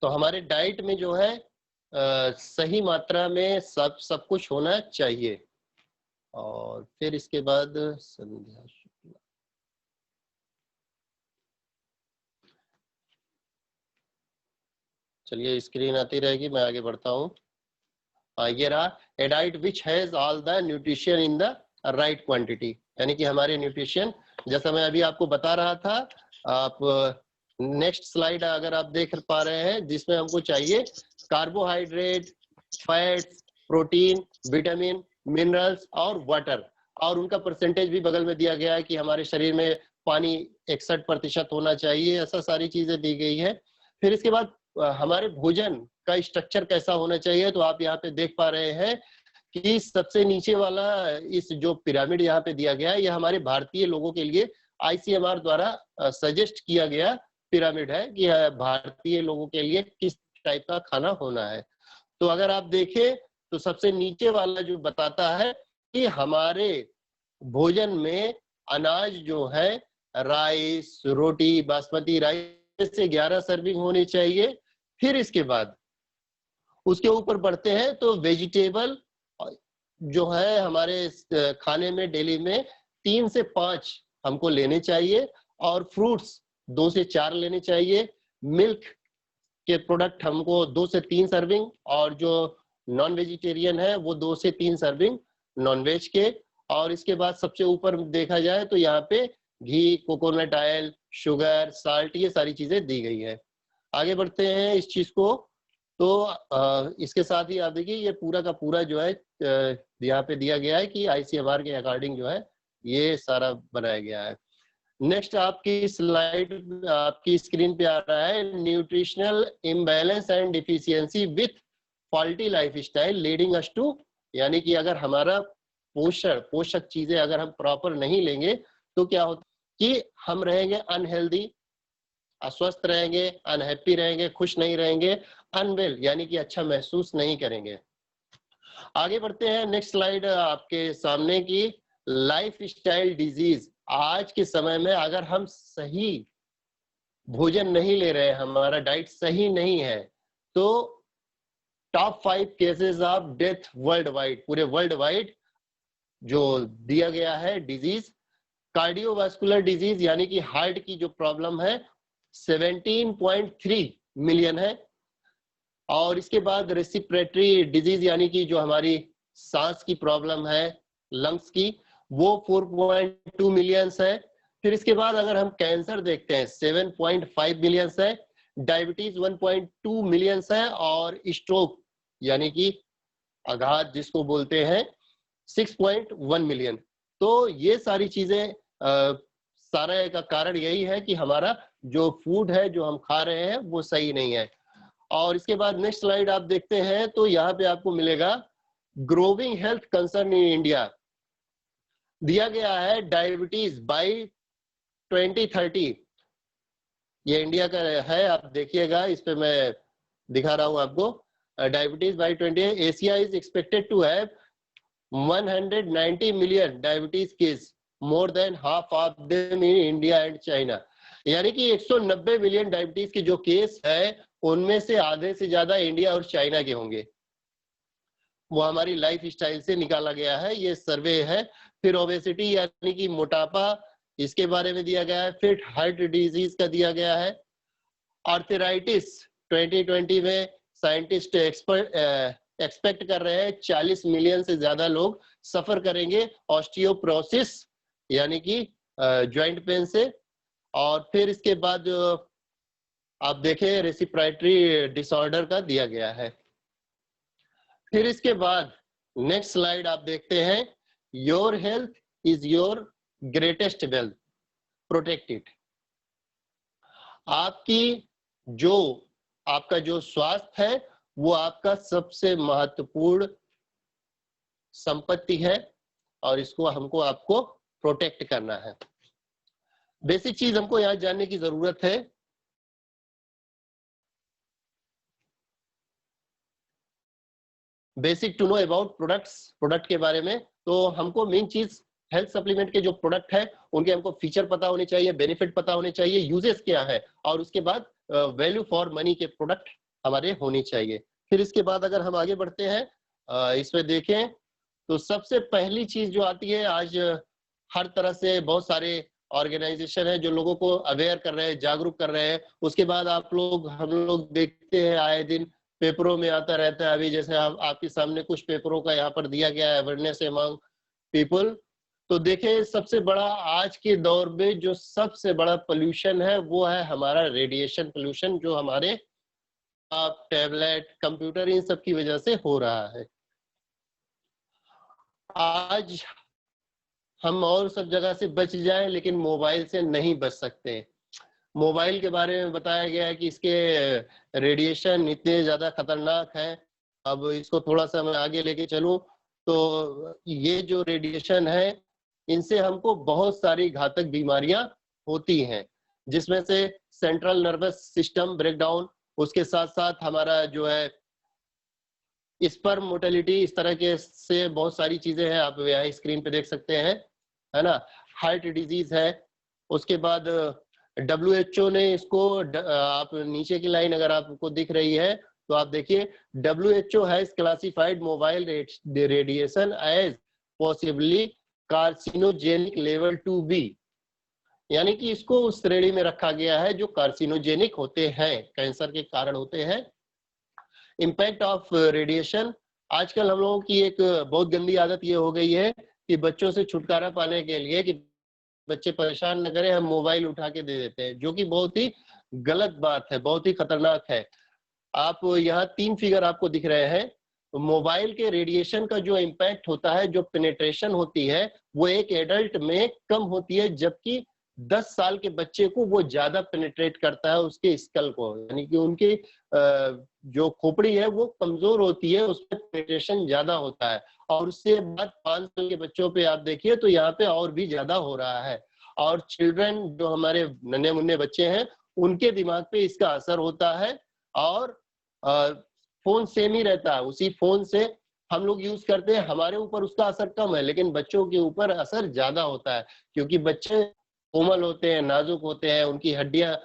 तो हमारे डाइट में जो है सही मात्रा में सब कुछ होना चाहिए। और फिर इसके बाद संध्या शुक्ला, चलिए स्क्रीन आती रहेगी, मैं आगे बढ़ता हूँ। ये रहा, a diet which has all the nutrition in the right quantity, यानी कि हमारे न्यूट्रिशन, जैसा मैं अभी आपको बता रहा था, आप नेक्स्ट स्लाइड अगर आप देख पा रहे हैं, जिसमें हमको चाहिए carbohydrate, fats, protein, vitamin, minerals और वाटर, और उनका परसेंटेज भी बगल में दिया गया है कि हमारे शरीर में पानी 61% होना चाहिए, ऐसा सारी चीजें दी गई है। फिर इसके बाद हमारे भोजन का स्ट्रक्चर कैसा होना चाहिए, तो आप यहाँ पे देख पा रहे हैं कि सबसे नीचे वाला इस जो पिरामिड यहाँ पे दिया गया है, यह हमारे भारतीय लोगों के लिए ICMR द्वारा सजेस्ट किया गया पिरामिड है कि भारतीय लोगों के लिए किस टाइप का खाना होना है। तो अगर आप देखें तो सबसे नीचे वाला जो बताता है कि हमारे भोजन में अनाज जो है, राइस, रोटी, बासमती राइस से 11 सर्विंग होनी चाहिए। फिर इसके बाद उसके ऊपर बढ़ते हैं तो वेजिटेबल जो है हमारे खाने में डेली में 3 से 5 हमको लेने चाहिए, और फ्रूट्स 2 से 4 लेने चाहिए। मिल्क के प्रोडक्ट हमको 2 से 3 सर्विंग, और जो नॉन वेजिटेरियन है वो 2 से 3 सर्विंग नॉन वेज के। और इसके बाद सबसे ऊपर देखा जाए तो यहाँ पे घी, कोकोनट ऑयल, शुगर, साल्ट, ये सारी चीजें दी गई है। आगे बढ़ते हैं इस चीज को, तो इसके साथ ही आप देखिए ये पूरा का पूरा जो है यहाँ पे दिया गया है कि ICMR के अकॉर्डिंग जो है ये सारा बनाया गया है। नेक्स्ट आपकी स्लाइड आपकी स्क्रीन पे आ रहा है, nutritional imbalance and deficiency with faulty lifestyle leading us to, यानी कि अगर हमारा पोषक चीजें अगर हम प्रॉपर नहीं लेंगे तो क्या होता कि हम रहेंगे अनहेल्दी, अस्वस्थ रहेंगे, अनहैप्पी रहेंगे, खुश नहीं रहेंगे, अनवेल यानी कि अच्छा महसूस नहीं करेंगे। आगे बढ़ते हैं, नेक्स्ट स्लाइड आपके सामने की, लाइफ स्टाइल डिजीज। आज के समय में अगर हम सही भोजन नहीं ले रहे, हमारा डाइट सही नहीं है, तो top 5 cases of death world wide, पूरे वर्ल्ड वाइड जो दिया गया है डिजीज, कार्डियोवास्कुलर डिजीज यानी कि हार्ट की जो प्रॉब्लम है 17.3 मिलियन है। और इसके बाद रेस्पिरेटरी डिजीज यानी कि जो हमारी सांस की प्रॉब्लम है, लंग्स की, वो 4.2 मिलियंस है। फिर इसके बाद अगर हम कैंसर देखते हैं 7.5 मिलियंस है, डायबिटीज 1.2 मिलियंस है, और स्ट्रोक यानी कि आघात जिसको बोलते हैं 6.1 मिलियन। तो ये सारी चीजें सारे का कारण यही है कि हमारा जो फूड है जो हम खा रहे हैं वो सही नहीं है। और इसके बाद नेक्स्ट स्लाइड आप देखते हैं तो यहाँ पे आपको मिलेगा growing health concern in India, दिया गया है डायबिटीज बाय 2030, ये इंडिया का है, आप देखिएगा, इस पे मैं दिखा रहा हूं आपको। Diabetes by 20, Asia is expected to have 190 million diabetes case, more than half of them in India and China, यानी कि 190 मिलियन डायबिटीज के जो केस है उनमें से आधे से ज्यादा इंडिया और चाइना के होंगे। वो हमारी लाइफ स्टाइल से निकाला गया है, ये सर्वे है। फिर ओबेसिटी यानी कि मोटापा, इसके बारे में दिया गया है। फिर हार्ट डिजीज का दिया गया है। आर्थराइटिस 2020 में साइंटिस्ट एक्सपेक्ट कर रहे हैं 40 मिलियन से ज्यादा लोग सफर करेंगे ऑस्टियोप्रोसिस यानी कि जॉइंट पेन से। और फिर इसके बाद आप देखें रेस्पिरेटरी डिसऑर्डर का दिया गया है। फिर इसके बाद नेक्स्ट स्लाइड आप देखते हैं, your health is your greatest wealth, protect it. आपका जो स्वास्थ्य है वो आपका सबसे महत्वपूर्ण संपत्ति है और इसको आपको प्रोटेक्ट करना है। बेसिक चीज हमको यहाँ जानने की जरूरत है, basic to know about product के बारे में। तो हमको मेन चीज हेल्थ सप्लीमेंट के जो प्रोडक्ट है उनके हमको फीचर पता होने चाहिए, बेनिफिट पता होने चाहिए, यूजेस क्या है, और उसके बाद वैल्यू फॉर मनी के प्रोडक्ट हमारे होनी चाहिए। फिर इसके बाद अगर हम आगे बढ़ते हैं, इसमें देखें तो सबसे पहली चीज जो आती है, आज हर तरह से बहुत सारे ऑर्गेनाइजेशन है जो लोगों को अवेयर कर रहे हैं, जागरूक कर रहे हैं। उसके बाद हम लोग देखते हैं आए दिन पेपरों में आता रहता है। अभी जैसे आपके सामने कुछ पेपरों का यहाँ पर दिया गया है, अवेयरनेस अमंग पीपल। तो देखें, सबसे बड़ा आज के दौर में जो सबसे बड़ा पोल्यूशन है वो है हमारा रेडिएशन पोल्यूशन, जो हमारे टैबलेट, कंप्यूटर, इन सब की वजह से हो रहा है। आज हम और सब जगह से बच जाएं लेकिन मोबाइल से नहीं बच सकते। मोबाइल के बारे में बताया गया है कि इसके रेडिएशन इतने ज्यादा खतरनाक हैं। अब इसको थोड़ा सा मैं आगे लेके चलूं तो ये जो रेडिएशन है, इनसे हमको बहुत सारी घातक बीमारियां होती हैं, जिसमें से सेंट्रल नर्वस सिस्टम ब्रेकडाउन, उसके साथ साथ हमारा जो है स्पर्म मोर्टेलिटी, इस तरह के से बहुत सारी चीजें हैं, आप यहाँ स्क्रीन पे देख सकते हैं, है ना। हार्ट डिजीज है। उसके बाद WHO ने इसको आप नीचे की लाइन अगर आपको दिख रही है तो आप देखिए, WHO has classified mobile radiation as possibly carcinogenic level 2B, यानी कि इसको उस श्रेणी में रखा गया है जो कार्सिनोजेनिक होते हैं, कैंसर के कारण होते हैं। इम्पैक्ट ऑफ रेडिएशन, आजकल हम लोगों की एक बहुत गंदी आदत ये हो गई है कि बच्चों से छुटकारा पाने के लिए कि बच्चे परेशान न करें, हम मोबाइल उठा के दे देते हैं, जो कि बहुत ही गलत बात है, बहुत ही खतरनाक है। आप यहाँ 3 फिगर आपको दिख रहे हैं। मोबाइल के रेडिएशन का जो इम्पैक्ट होता है, जो पेनिट्रेशन होती है, वो एक एडल्ट में कम होती है, जबकि 10 साल के बच्चे को वो ज्यादा पेनिट्रेट करता है उसके स्कल को, यानी कि उनकी जो खोपड़ी है वो कमजोर होती है, उसमें पेनिट्रेशन ज्यादा होता है। और उससे बाद 5 साल के बच्चों पे आप देखिए तो यहाँ पे और भी ज्यादा हो रहा है। और चिल्ड्रन, जो हमारे नन्हे मुन्ने बच्चे हैं, उनके दिमाग पे इसका असर होता है। और फोन सेम ही रहता है, उसी फोन से हम लोग यूज करते हैं, हमारे ऊपर उसका असर कम है, लेकिन बच्चों के ऊपर असर ज्यादा होता है, क्योंकि बच्चे कोमल होते हैं, नाजुक होते हैं, उनकी हड्डियां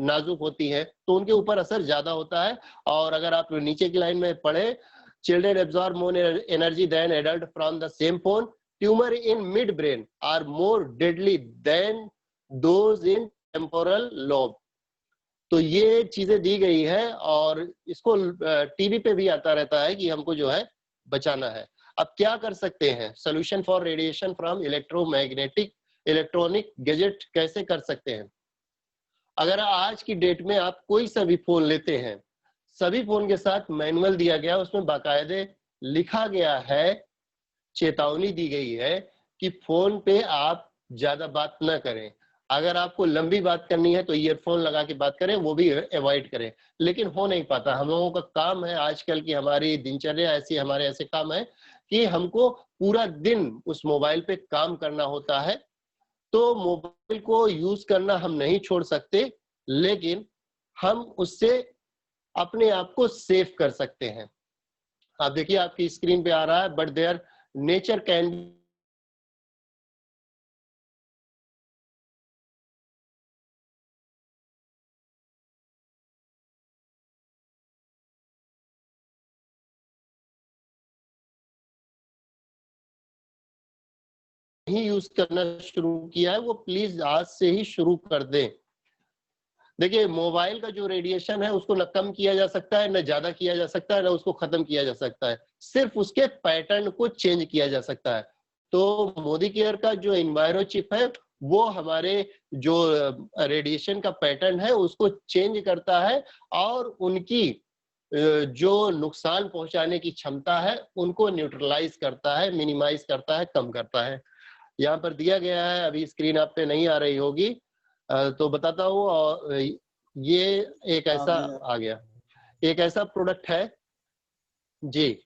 नाजुक होती है, तो उनके ऊपर असर ज्यादा होता है। और अगर आप नीचे की लाइन में पढ़े, children absorb more energy than adult from the same phone, tumour in mid brain are more deadly than those in temporal lobe. तो ये चीजें दी गई है, और इसको टीवी पे भी आता रहता है कि हमको जो है बचाना है। अब क्या कर सकते हैं? Solution for radiation from electromagnetic electronic gadget कैसे कर सकते हैं? अगर आज की डेट में आप कोई सा भी फोन लेते हैं, सभी फोन के साथ मैनुअल दिया गया, उसमें बाकायदे लिखा गया है, चेतावनी दी गई है कि फोन पे आप ज्यादा बात न करें। अगर आपको लंबी बात करनी है तो ईयरफोन लगा के बात करें, वो भी अवॉइड करें। लेकिन हो नहीं पाता, हम लोगों का काम है, आजकल की हमारी दिनचर्या ऐसी, हमारे ऐसे काम है कि हमको पूरा दिन उस मोबाइल पे काम करना होता है। तो मोबाइल को यूज करना हम नहीं छोड़ सकते, लेकिन हम उससे अपने आप को सेव कर सकते हैं। आप देखिए, आपकी स्क्रीन पे आ रहा है, but their nature can he use करना शुरू किया है, वो प्लीज आज से ही शुरू कर दें। देखिए, मोबाइल का जो रेडिएशन है उसको न कम किया जा सकता है, न ज्यादा किया जा सकता है, न उसको खत्म किया जा सकता है, सिर्फ उसके पैटर्न को चेंज किया जा सकता है। तो मोदी केयर का जो एनवायरो चिप है, वो हमारे जो रेडिएशन का पैटर्न है उसको चेंज करता है, और उनकी जो नुकसान पहुंचाने की क्षमता है उनको न्यूट्रलाइज करता है, मिनिमाइज करता है, कम करता है। यहाँ पर दिया गया है, अभी स्क्रीन आप पे नहीं आ रही होगी, तो बताता हूँ। और ये एक ऐसा आ गया, एक ऐसा प्रोडक्ट है जी,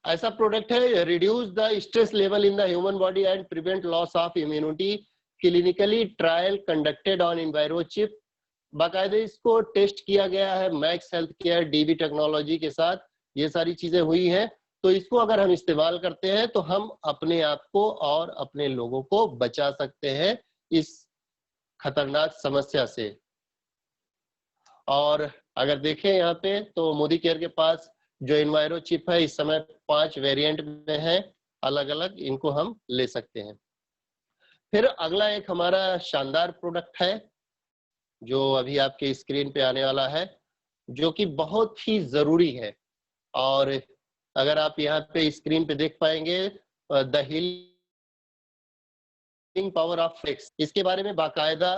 ऐसा प्रोडक्ट है, reduce the stress level in the human body and prevent loss of immunity, clinically trial conducted on enviro chip. बाकायदे इसको टेस्ट किया गया है Max Health Care DB technology के साथ, ये सारी चीजें हुई हैं। तो इसको अगर हम इस्तेमाल करते हैं तो हम अपने आप को और अपने लोगों को बचा सकते हैं इस खतरनाक समस्या से। और अगर देखें यहाँ पे तो मोदी केयर के पास जो इन्वायरो चिप है इस समय 5 वेरिएंट में है, अलग अलग, इनको हम ले सकते हैं। फिर अगला एक हमारा शानदार प्रोडक्ट है जो अभी आपके स्क्रीन पे आने वाला है, जो कि बहुत ही जरूरी है। और अगर आप यहाँ पे स्क्रीन पे देख पाएंगे the healing power of flax, इसके बारे में बाकायदा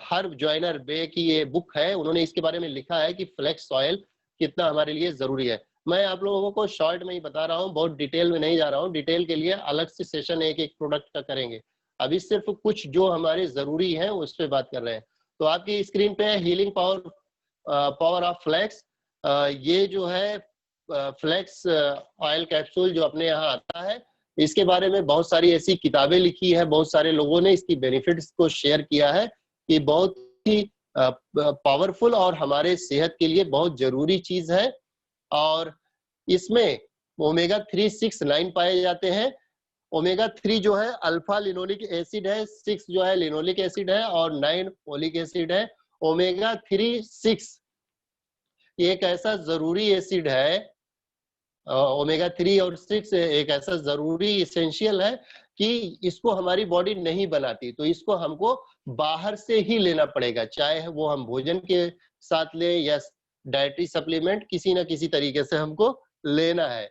हर जॉइनर बे की ये बुक है, उन्होंने इसके बारे में लिखा है कि फ्लेक्स सॉइल कितना हमारे लिए जरूरी है। मैं आप लोगों को शॉर्ट में ही बता रहा हूँ, बहुत डिटेल में नहीं जा रहा हूँ, डिटेल के लिए अलग से सेशन एक एक प्रोडक्ट का करेंगे। अभी सिर्फ कुछ जो हमारे जरूरी है उस पर बात कर रहे हैं। तो आपकी स्क्रीन पे हीलिंग पावर ऑफ फ्लेक्स, ये जो है फ्लेक्स ऑयल कैप्सूल जो अपने यहाँ आता है, इसके बारे में बहुत सारी ऐसी किताबें लिखी है, बहुत सारे लोगों ने इसकी बेनिफिट्स को शेयर किया है कि बहुत ही पावरफुल और हमारे सेहत के लिए बहुत जरूरी चीज है। और इसमें ओमेगा 3, 6, 9 पाए जाते हैं। ओमेगा 3 जो है अल्फा लिनोलिक एसिड है, 6 जो है लिनोलिक एसिड है और 9 ओलिक एसिड है। ओमेगा 3, 6 एक ऐसा जरूरी एसिड है, ओमेगा 3 और 6 एक ऐसा जरूरी इसेंशियल है कि इसको हमारी बॉडी नहीं बनाती, तो इसको हमको बाहर से ही लेना पड़ेगा, चाहे वो हम भोजन के साथ ले या डाइटरी सप्लीमेंट, किसी ना किसी तरीके से हमको लेना है।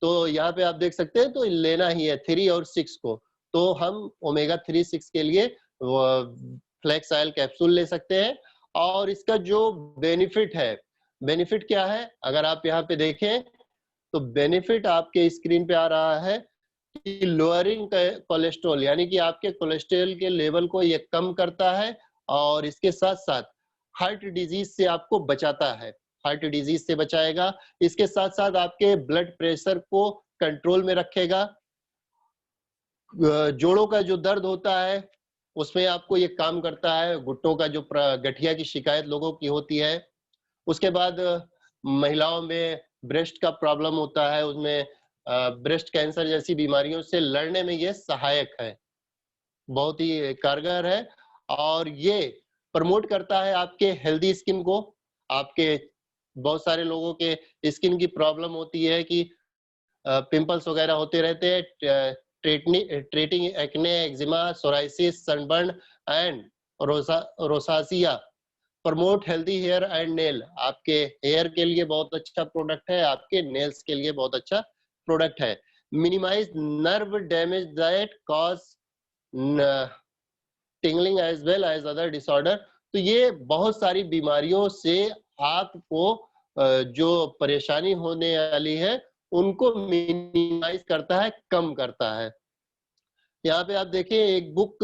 तो यहाँ पे आप देख सकते हैं, तो लेना ही है 3 और 6 को। तो हम ओमेगा 3, 6 के लिए फ्लेक्स ऑयल कैप्सूल ले सकते हैं। और इसका जो बेनिफिट है, बेनिफिट क्या है अगर आप यहाँ पे देखें तो बेनिफिट आपके स्क्रीन पे आ रहा है कि लोअरिंग कोलेस्ट्रॉल, यानी कि आपके कोलेस्ट्रॉल के लेवल को ये कम करता है और इसके साथ साथ हार्ट डिजीज से आपको बचाता है, हार्ट डिजीज से बचाएगा। इसके साथ साथ आपके ब्लड प्रेशर को कंट्रोल में रखेगा। जोड़ों का जो दर्द होता है उसमें आपको ये काम करता है, घुटनों का जो गठिया की शिकायत लोगों की होती है। उसके बाद महिलाओं में ब्रेस्ट का प्रॉब्लम होता है, उसमें ब्रेस्ट कैंसर जैसी बीमारियों से लड़ने में ये सहायक है, बहुत ही कारगर है। और ये प्रमोट करता है आपके हेल्दी स्किन को। आपके बहुत सारे लोगों के स्किन की प्रॉब्लम होती है कि पिंपल्स वगैरह होते रहते हैं, treating acne, eczema, psoriasis, sunburn and rosacea. Promote healthy hair and nail, आपके हेयर के लिए बहुत अच्छा प्रोडक्ट है, आपके नेल्स के लिए बहुत अच्छा प्रोडक्ट है। Minimise nerve damage that cause tingling as well as other disorder. तो ये बहुत सारी बीमारियों से आपको जो परेशानी होने वाली है उनको मिनिमाइज करता है, कम करता है। यहाँ पे आप देखिए एक बुक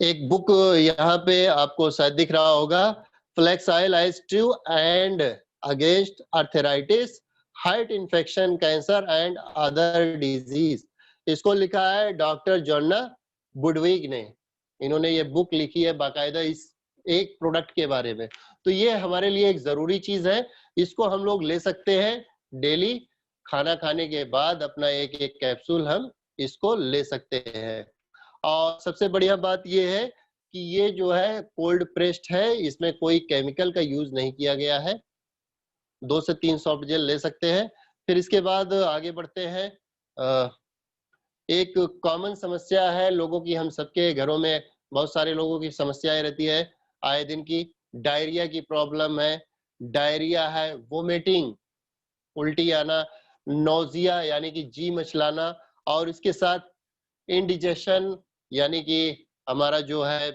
यहाँ पे आपको शायद दिख रहा होगा, flax oil active and against arthritis, heart infection, cancer and other disease. इसको लिखा है डॉक्टर जॉन्ना बुडविग ने, इन्होंने ये बुक लिखी है बाकायदा इस एक प्रोडक्ट के बारे में। तो ये हमारे लिए एक जरूरी चीज है, इसको हम लोग ले सकते हैं डेली, खाना खाने के बाद अपना एक एक कैप्सूल हम इसको ले सकते हैं। और सबसे बढ़िया बात ये है कि ये जो है कोल्ड प्रेस्ड है, इसमें कोई केमिकल का यूज नहीं किया गया है। 2 से 3 सॉफ्ट जेल ले सकते हैं। फिर इसके बाद आगे बढ़ते हैं। एक कॉमन समस्या है लोगों की, हम सबके घरों में बहुत सारे लोगों की समस्याएं रहती है आए दिन की। डायरिया की प्रॉब्लम है, डायरिया है, वोमिटिंग, उल्टी आना, नोजिया यानी कि जी मचलाना, और इसके साथ इंडिजेशन यानी कि हमारा जो है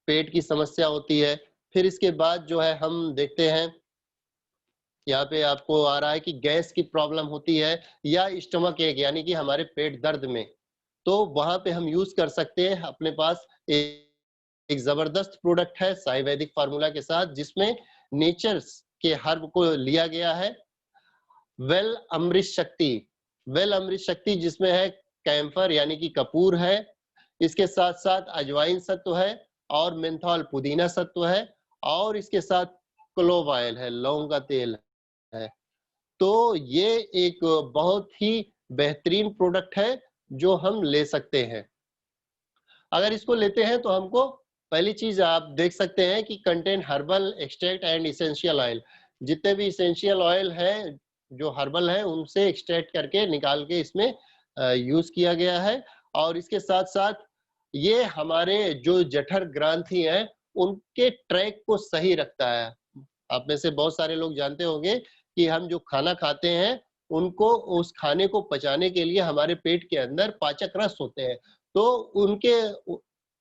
पेट की समस्या होती है। फिर इसके बाद जो है हम देखते हैं यहाँ पे आपको आ रहा है कि गैस की प्रॉब्लम होती है या स्टमक एक यानी कि हमारे पेट दर्द में, तो वहां पे हम यूज कर सकते हैं। अपने पास एक जबरदस्त प्रोडक्ट है आयुर्वेदिक फार्मूला के साथ, जिसमें नेचर के हर्ब को लिया गया है। वेल अमृत शक्ति, वेल अमृत शक्ति जिसमें है कैम्फर यानी कि कपूर है, इसके साथ साथ अजवाइन सत्व है और मेंथॉल पुदीना सत्व है, और इसके साथ क्लोव ऑयल है, लौंग का तेल है। तो ये एक बहुत ही बेहतरीन प्रोडक्ट है जो हम ले सकते हैं। अगर इसको लेते हैं तो हमको पहली चीज आप देख सकते हैं कि contain herbal extract and essential oil. जितने भी इसेंशियल ऑयल है जो हर्बल है उनसे एक्सट्रैक्ट करके निकाल के इसमें यूज किया गया है। और इसके साथ साथ ये हमारे जो जठर ग्रंथि है उनके ट्रैक को सही रखता है। आप में से बहुत सारे लोग जानते होंगे कि हम जो खाना खाते हैं उनको उस खाने को पचाने के लिए हमारे पेट के अंदर पाचक रस होते हैं, तो उनके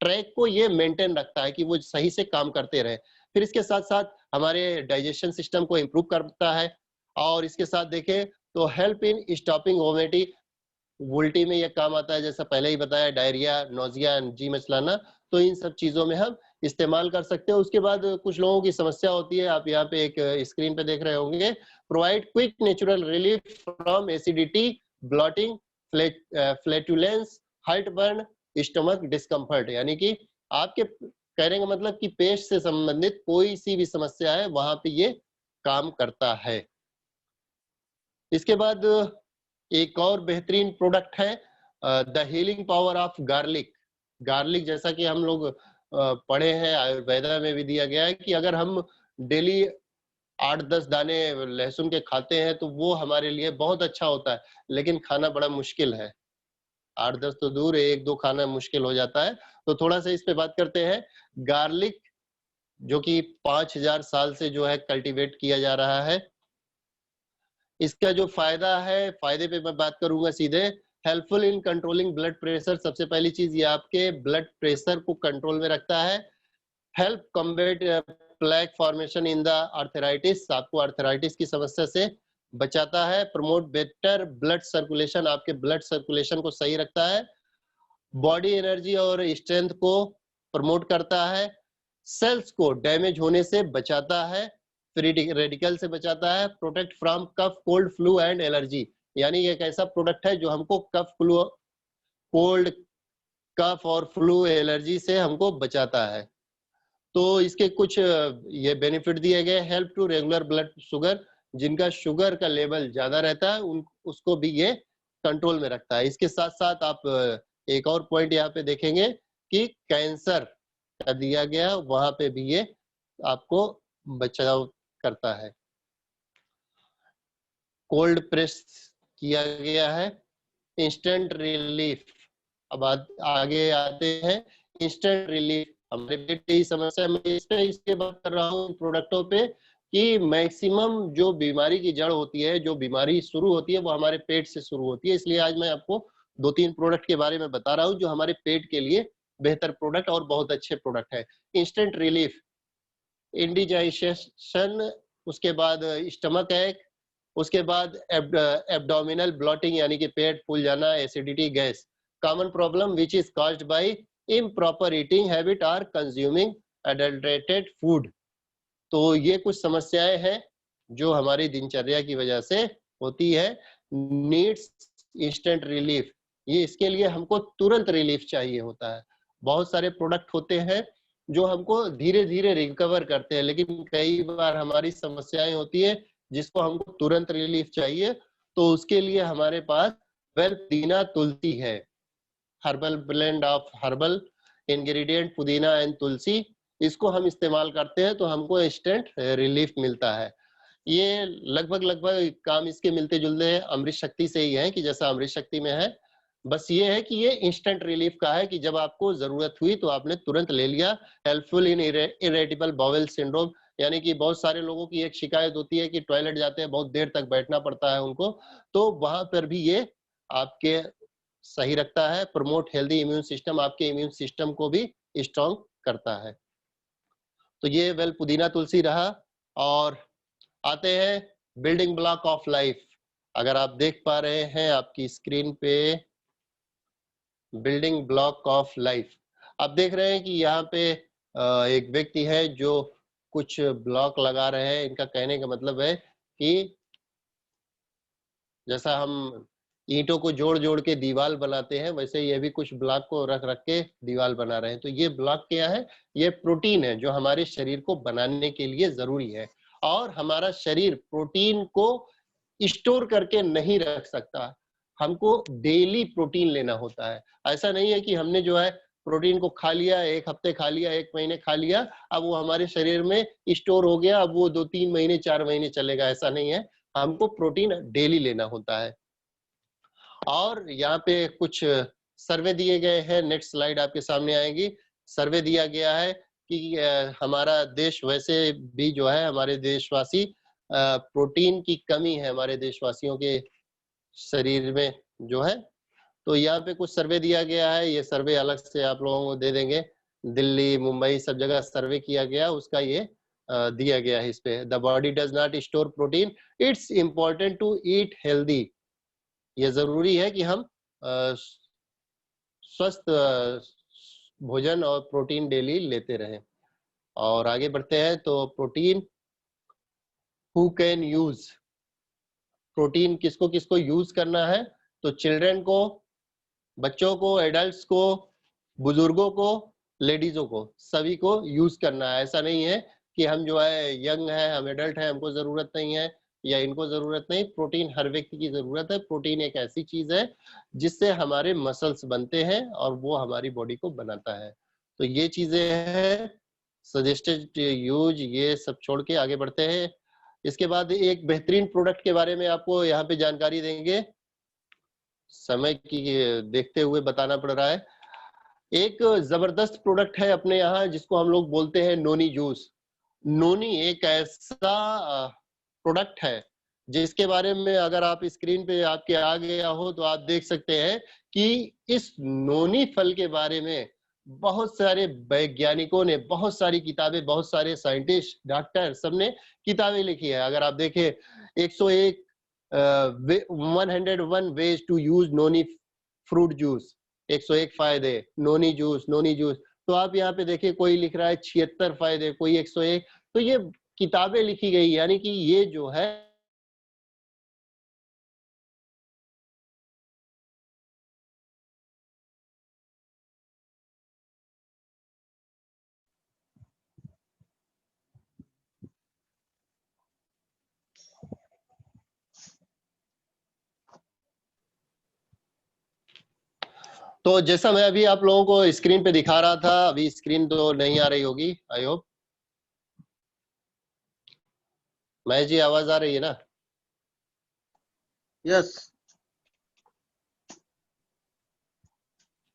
ट्रैक को ये मेंटेन रखता है कि वो सही से काम करते रहे। फिर इसके साथ साथ हमारे डाइजेशन सिस्टम को इम्प्रूव करता है। और इसके साथ देखें तो हेल्प इन स्टॉपिंग वोमिटिंग, उल्टी में ये काम आता है, जैसा पहले ही बताया, डायरिया, नोजिया, जी मचलाना। तो इन सब चीजों में हम इस्तेमाल कर सकते हैं। उसके बाद कुछ लोगों की समस्या होती है, आप यहाँ पे एक स्क्रीन पे देख रहे होंगे, provide quick natural relief from acidity, blotting, flatulence, heart burn, stomach discomfort. यानी कि आपके कहने का मतलब कि पेट से संबंधित कोई सी भी समस्या है वहां पे ये काम करता है। इसके बाद एक और बेहतरीन प्रोडक्ट है the healing power of garlic. Garlic जैसा कि हम लोग पढ़े हैं, आयुर्वेदा में भी दिया गया है कि अगर हम डेली 8-10 दाने लहसुन के खाते हैं तो वो हमारे लिए बहुत अच्छा होता है, लेकिन खाना बड़ा मुश्किल है। 8-10 तो दूर, 1-2 खाना मुश्किल हो जाता है। तो थोड़ा सा इस पे बात करते हैं। गार्लिक जो कि 5000 साल से जो है कल्टीवेट किया जा रहा है, इसका जो फायदा है, फायदे पे मैं बात करूंगा सीधे। Helpful in controlling blood pressure, सबसे पहली चीज ये आपके ब्लड प्रेशर को कंट्रोल में रखता है। Help combat plaque formation in the arthritis, आपको आर्थराइटिस की समस्या से बचाता है। प्रमोट बेटर ब्लड सर्कुलेशन, आपके ब्लड सर्कुलेशन को सही रखता है। बॉडी एनर्जी और स्ट्रेंथ को प्रमोट करता है। सेल्स को डैमेज होने से बचाता है, फ्री रेडिकल से बचाता है। Protect from cough, cold, flu and allergy, यानी एक ऐसा प्रोडक्ट है जो हमको कफ, फ्लू, कोल्ड, कफ और फ्लू एलर्जी से हमको बचाता है। तो इसके कुछ ये बेनिफिट दिए गए। Help to regular blood sugar, जिनका शुगर का लेवल ज्यादा रहता है उन उसको भी ये कंट्रोल में रखता है। इसके साथ साथ आप एक और पॉइंट यहाँ पे देखेंगे कि कैंसर का दिया गया, वहां पे भी ये आपको बचाव करता है। कोल्ड प्रेस किया गया है। इंस्टेंट रिलीफ, अब आगे आते हैं। इंस्टेंट रिलीफ, हमारे पेट की समस्या में इसके बात कर रहा हूँ प्रोडक्टों पे कि मैक्सिमम जो बीमारी की जड़ होती है, जो बीमारी शुरू होती है वो हमारे पेट से शुरू होती है। इसलिए आज मैं आपको 2-3 प्रोडक्ट के बारे में बता रहा हूँ जो हमारे पेट के लिए बेहतर प्रोडक्ट और बहुत अच्छे प्रोडक्ट है। इंस्टेंट रिलीफ, इंडिजेशन, उसके बाद स्टमक एक, उसके बाद एब्डोमिनल ब्लॉटिंग यानी कि पेट फूल जाना, acidity, gas. Common problem which is caused by improper eating habit और कंज्यूमिंग एडल्ट्रेटेड फूड। तो ये कुछ समस्याएं हैं जो हमारी दिनचर्या की वजह से होती है। नीड्स इंस्टेंट रिलीफ, ये इसके लिए हमको तुरंत रिलीफ चाहिए होता है। बहुत सारे प्रोडक्ट होते हैं जो हमको धीरे धीरे रिकवर करते हैं, लेकिन कई बार हमारी समस्याएं होती है जिसको हमको तुरंत रिलीफ चाहिए। तो उसके लिए हमारे पास वेल पुदीना तुलसी है, herbal blend of herbal ingredient पुदीना एंड तुलसी। इसको हम इस्तेमाल करते हैं तो हमको इंस्टेंट रिलीफ मिलता है। ये लगभग लगभग काम इसके मिलते जुलते हैं अमृत शक्ति से ही है, कि जैसा अमृत शक्ति में है। बस ये है कि ये इंस्टेंट रिलीफ का है कि जब आपको जरूरत हुई तो आपने तुरंत ले लिया। Helpful in irritable bowel syndrome, यानी कि बहुत सारे लोगों की एक शिकायत होती है कि टॉयलेट जाते हैं बहुत देर तक बैठना पड़ता है उनको, तो वहां पर भी ये आपके सही रखता है। प्रमोट हेल्दी इम्यून सिस्टम, आपके इम्यून सिस्टम को भी स्ट्रॉन्ग करता है। तो ये वेल पुदीना तुलसी रहा। और आते हैं बिल्डिंग ब्लॉक ऑफ लाइफ। अगर आप देख पा रहे हैं आपकी स्क्रीन पे बिल्डिंग ब्लॉक ऑफ लाइफ, आप देख रहे हैं कि यहाँ पे एक व्यक्ति है जो कुछ ब्लॉक लगा रहे हैं। इनका कहने का मतलब है कि जैसा हम ईंटों को जोड़ जोड़ के दीवार बनाते हैं, वैसे ये भी कुछ ब्लॉक को रख रख के दीवार बना रहे हैं। तो ये ब्लॉक क्या है? ये प्रोटीन है जो हमारे शरीर को बनाने के लिए जरूरी है। और हमारा शरीर प्रोटीन को स्टोर करके नहीं रख सकता। हमको डेली प्रोटीन लेना होता है। ऐसा नहीं है कि हमने जो है प्रोटीन को खा लिया, 1 हफ्ते खा लिया, 1 महीने खा लिया, अब वो हमारे शरीर में स्टोर हो गया, अब वो 2-3 महीने 4 महीने चलेगा, ऐसा नहीं है। हमको प्रोटीन डेली लेना होता है। और यहाँ पे कुछ सर्वे दिए गए हैं, नेक्स्ट स्लाइड आपके सामने आएगी। सर्वे दिया गया है कि हमारा देश वैसे भी जो है, हमारे देशवासी प्रोटीन की कमी है हमारे देशवासियों के शरीर में जो है। तो यहाँ पे कुछ सर्वे दिया गया है, ये सर्वे अलग से आप लोगों को दे देंगे। दिल्ली, मुंबई सब जगह सर्वे किया गया, उसका ये दिया गया है इस पे। The body does not store protein, it's important to eat healthy. ये जरूरी है कि हम स्वस्थ भोजन और प्रोटीन डेली लेते रहें। और आगे बढ़ते हैं तो protein who can use, protein किसको किसको यूज करना है? तो चिल्ड्रन को, बच्चों को, एडल्ट्स को, बुजुर्गों को, लेडीजों को, सभी को यूज करना है। ऐसा नहीं है कि हम जो है यंग है, हम एडल्ट है, हमको जरूरत नहीं है या इनको जरूरत नहीं। प्रोटीन हर व्यक्ति की जरूरत है। प्रोटीन एक ऐसी चीज है जिससे हमारे मसल्स बनते हैं और वो हमारी बॉडी को बनाता है। तो ये चीजें हैं सजेस्टेड यूज, ये सब छोड़ के आगे बढ़ते हैं। इसके बाद एक बेहतरीन प्रोडक्ट के बारे में आपको यहाँ पे जानकारी देंगे, समय की देखते हुए बताना पड़ रहा है। एक जबरदस्त प्रोडक्ट है अपने यहाँ जिसको हम लोग बोलते हैं नोनी जूस। नोनी एक ऐसा प्रोडक्ट है जिसके बारे में अगर आप स्क्रीन पे आपके आ गया हो तो आप देख सकते हैं कि इस नोनी फल के बारे में बहुत सारे वैज्ञानिकों ने बहुत सारी किताबें, बहुत सारे साइंटिस्ट, डॉक्टर सबने किताबें लिखी है। अगर आप देखें 101 101 ways to use noni fruit juice, 101 फायदे नोनी जूस, नोनी जूस। तो आप यहाँ पे देखिए कोई लिख रहा है 76 फायदे, कोई 101। तो ये किताबें लिखी गई, यानी कि ये जो है तो जैसा मैं अभी आप लोगों को स्क्रीन पे दिखा रहा था, अभी स्क्रीन तो नहीं आ रही होगी आई होप। महेश जी आवाज आ रही है ना? यस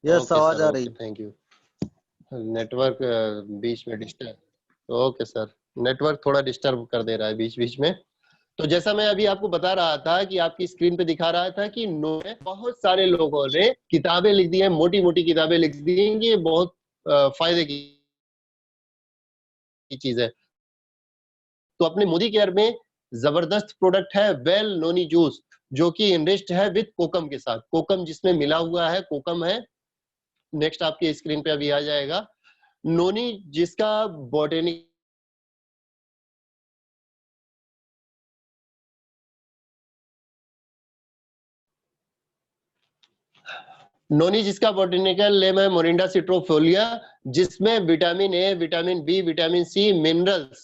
यस, आवाज आ रही। Thank you. नेटवर्क बीच में डिस्टर्ब, ओके सर, नेटवर्क थोड़ा डिस्टर्ब कर दे रहा है बीच बीच में। तो जैसा मैं अभी आपको बता रहा था कि आपकी स्क्रीन पे दिखा रहा था कि बहुत सारे लोगों ने किताबें लिख दी हैं, मोटी मोटी किताबें लिख दी हैं, ये बहुत फायदे की चीज है। तो अपने मोदी केयर में जबरदस्त प्रोडक्ट है वेल नोनी जूस, जो कि इनरिच्ड है विद कोकम के साथ। कोकम जिसमें मिला हुआ है, कोकम है। नेक्स्ट आपकी स्क्रीन पे अभी आ जाएगा नोनी, जिसका बॉटनिक नोनी जिसका बॉटनिकल नेम है मोरिंडा सिट्रोफोलिया, जिसमें vitamin A, vitamin B, vitamin C, minerals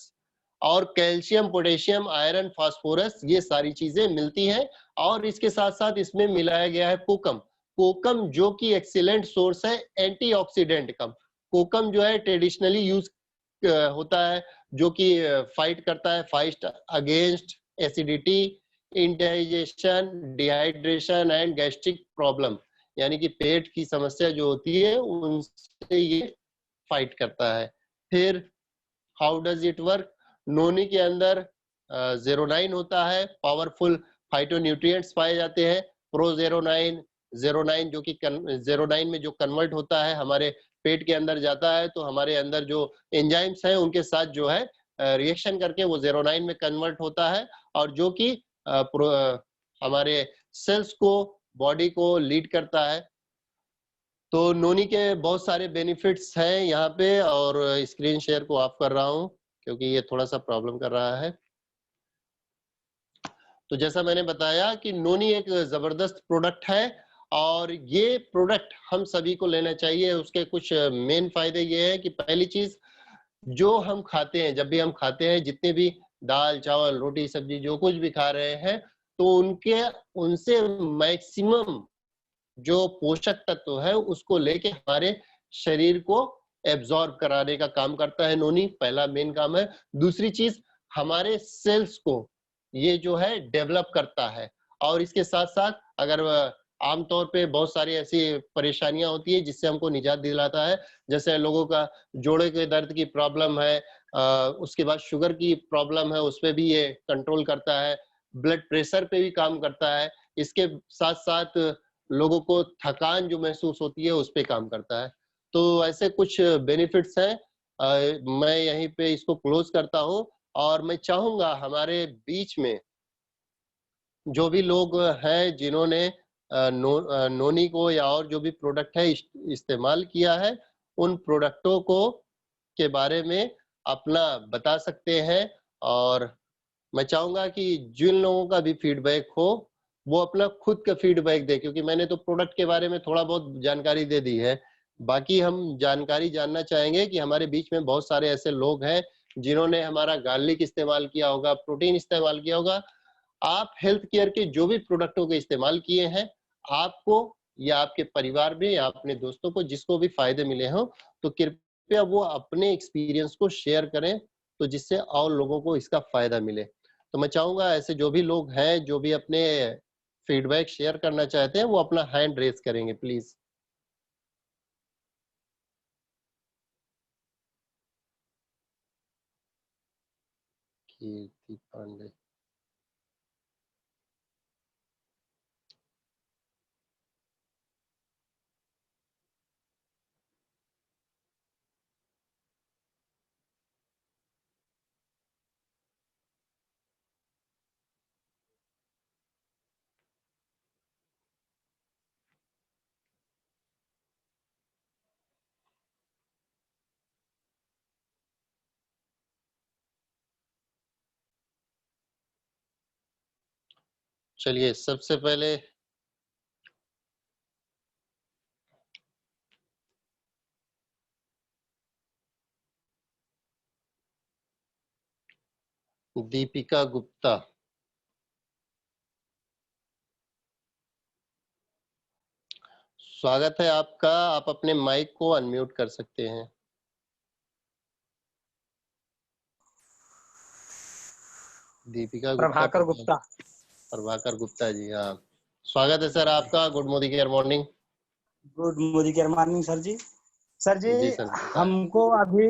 और कैल्शियम, पोटेशियम, आयरन, फास्फोरस, ये सारी चीजें मिलती हैं। और इसके साथ साथ इसमें मिलाया गया है कोकम। कोकम जो कि एक्सीलेंट सोर्स है एंटीऑक्सीडेंट का। कोकम जो है ट्रेडिशनली यूज होता है, जो कि फाइट करता है, fight against acidity, indigestion, dehydration and gastric problem, यानी कि पेट की समस्या जो होती है उनसे ये फाइट करता है। फिर हाउ डज इट वर्क? नोनी के अंदर 09 होता है, पावरफुल फाइटोन्यूट्रिएंट्स पाए जाते हैं। प्रोजेरोनाइन, 09 जो कि 09 में जो कन्वर्ट होता है हमारे पेट के अंदर जाता है, तो हमारे अंदर जो एंजाइम्स हैं उनके साथ जो है रिएक्शन करके वो 09 में कन्वर्ट होता है, और जो कि हमारे सेल्स को, बॉडी को लीड करता है। तो नोनी के बहुत सारे बेनिफिट्स हैं यहाँ पे, और स्क्रीन शेयर को ऑफ कर रहा हूँ क्योंकि ये थोड़ा सा प्रॉब्लम कर रहा है। तो जैसा मैंने बताया कि नोनी एक जबरदस्त प्रोडक्ट है, और ये प्रोडक्ट हम सभी को लेना चाहिए। उसके कुछ मेन फायदे ये हैं कि पहली चीज, जो हम खाते हैं, जब भी हम खाते हैं, जितने भी दाल, चावल, रोटी, सब्जी, जो कुछ भी खा रहे हैं, तो उनसे मैक्सिमम जो पोषक तत्व है उसको लेके हमारे शरीर को एब्जॉर्ब कराने का काम करता है नोनी, पहला मेन काम है। दूसरी चीज, हमारे सेल्स को ये जो है डेवलप करता है। और इसके साथ साथ अगर आमतौर पे बहुत सारी ऐसी परेशानियां होती है जिससे हमको निजात दिलाता है, जैसे लोगों का जोड़ों के दर्द की प्रॉब्लम है, उसके बाद शुगर की प्रॉब्लम है, उस पे भी ये कंट्रोल करता है, ब्लड प्रेशर पे भी काम करता है। इसके साथ साथ लोगों को थकान जो महसूस होती है उस पे काम करता है। तो ऐसे कुछ बेनिफिट्स हैं। मैं यहीं पे इसको क्लोज करता हूँ और मैं चाहूंगा हमारे बीच में जो भी लोग हैं जिन्होंने नोनी को या और जो भी प्रोडक्ट है इस्तेमाल किया है, उन प्रोडक्टों को के बारे में अपना बता सकते हैं। और मैं चाहूंगा कि जिन लोगों का भी फीडबैक हो वो अपना खुद का फीडबैक दे, क्योंकि मैंने तो प्रोडक्ट के बारे में थोड़ा बहुत जानकारी दे दी है। बाकी हम जानकारी जानना चाहेंगे कि हमारे बीच में बहुत सारे ऐसे लोग हैं जिन्होंने हमारा गार्लिक इस्तेमाल किया होगा, प्रोटीन इस्तेमाल किया होगा। आप हेल्थ केयर के जो भी प्रोडक्टों के इस्तेमाल किए हैं, आपको या आपके परिवार में या अपने दोस्तों को जिसको भी फायदे मिले हों, तो कृपया वो अपने एक्सपीरियंस को शेयर करें, तो जिससे और लोगों को इसका फायदा मिले। तो मैं चाहूंगा ऐसे जो भी लोग हैं जो भी अपने फीडबैक शेयर करना चाहते हैं वो अपना हैंड रेज करेंगे प्लीज। कीर्ति पांडे। चलिए सबसे पहले दीपिका गुप्ता, स्वागत है आपका। आप अपने माइक को अनम्यूट कर सकते हैं। दीपिका गुप्ता, प्रभाकर गुप्ता। प्रभाकर गुप्ता जी, हाँ स्वागत है सर आपका। Good Modi care morning. Good Modi care morning sir ji. Sir ji, जी सर बताएं। हमको अभी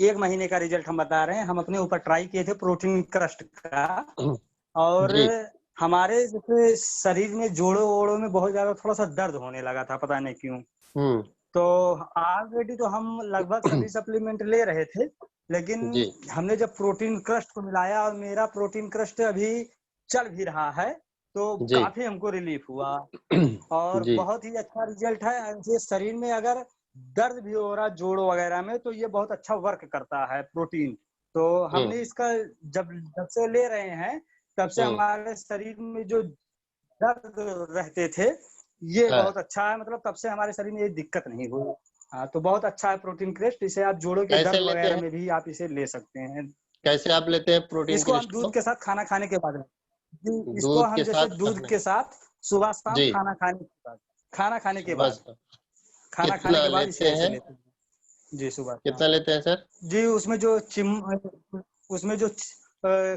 1 महीने का रिजल्ट हम बता रहे हैं। हम अपने ऊपर ट्राई किए थे प्रोटीन क्रस्ट का, और जी। हमारे जैसे शरीर में जोड़ों ओड़ों में बहुत ज्यादा थोड़ा सा दर्द होने लगा था, पता नहीं क्यों। तो ऑलरेडी तो हम लगभग सभी सप्लीमेंट ले रहे थे, लेकिन जी हमने जब प्रोटीन क्रस्ट को मिलाया, और मेरा प्रोटीन क्रस्ट अभी चल भी रहा है, तो जी काफी हमको रिलीफ हुआ और जी बहुत ही अच्छा रिजल्ट है। ऐसे शरीर में अगर दर्द भी हो रहा जोड़ों वगैरह में, तो ये बहुत अच्छा वर्क करता है प्रोटीन। तो हमने इसका जब जब से ले रहे हैं, तब से हमारे शरीर में जो दर्द रहते थे ये बहुत अच्छा है। मतलब तब से हमारे शरीर में ये दिक्कत नहीं हुई। हाँ, तो बहुत अच्छा है प्रोटीन क्रेस्ट। इसे आप जोड़ों के कैसे दर्द लेते वगैरह हैं? में भी आप इसे ले सकते हैं। कैसे आप लेते हैं प्रोटीन इसको हम क्रिस्ट को? दूध के साथ खाना खाने के बाद इसको दूध हम के जैसे साथ दूध खाना? के साथ सुबह शाम जी। खाना खाने के बाद, खाना खाने के सुबह बाद, से खाना खाने कितना के बाद इसे लेते ऐसे हैं? लेते हैं जी, सुबह शाम। कितना लेते हैं सर? जी, उसमें जो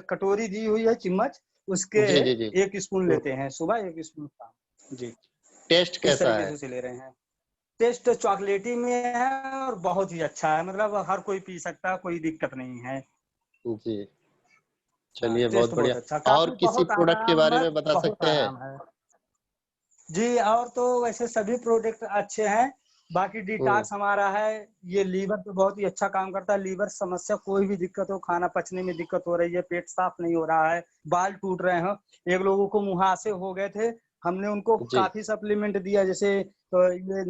कटोरी दी हुई है, चम्मच, उसके जी जी जी। 1 स्पून लेते हैं सुबह, 1 स्पून शाम जी। टेस्ट इस कैसा तरीके है? से उसे ले रहे हैं। टेस्ट चॉकलेटी में है और बहुत ही अच्छा है। मतलब हर कोई पी सकता है, कोई दिक्कत नहीं है। जी हाँ, चलिए बहुत टेस्ट बहुत बढ़िया। अच्छा, और काफी किसी बहुत प्रोडक्ट के बारे आराम है, में बता बहुत सकते हैं? आराम है जी। और तो वैसे सभी प्रोडक्ट अच्छे हैं। बाकी डिटॉक्स हमारा है, ये लीवर पे बहुत ही अच्छा काम करता है। लीवर समस्या कोई भी दिक्कत हो, खाना पचने में दिक्कत हो रही है, पेट साफ नहीं हो रहा है, बाल टूट रहे हो, एक लोगों को मुहासे हो गए थे, हमने उनको जी काफी सप्लीमेंट दिया, जैसे ये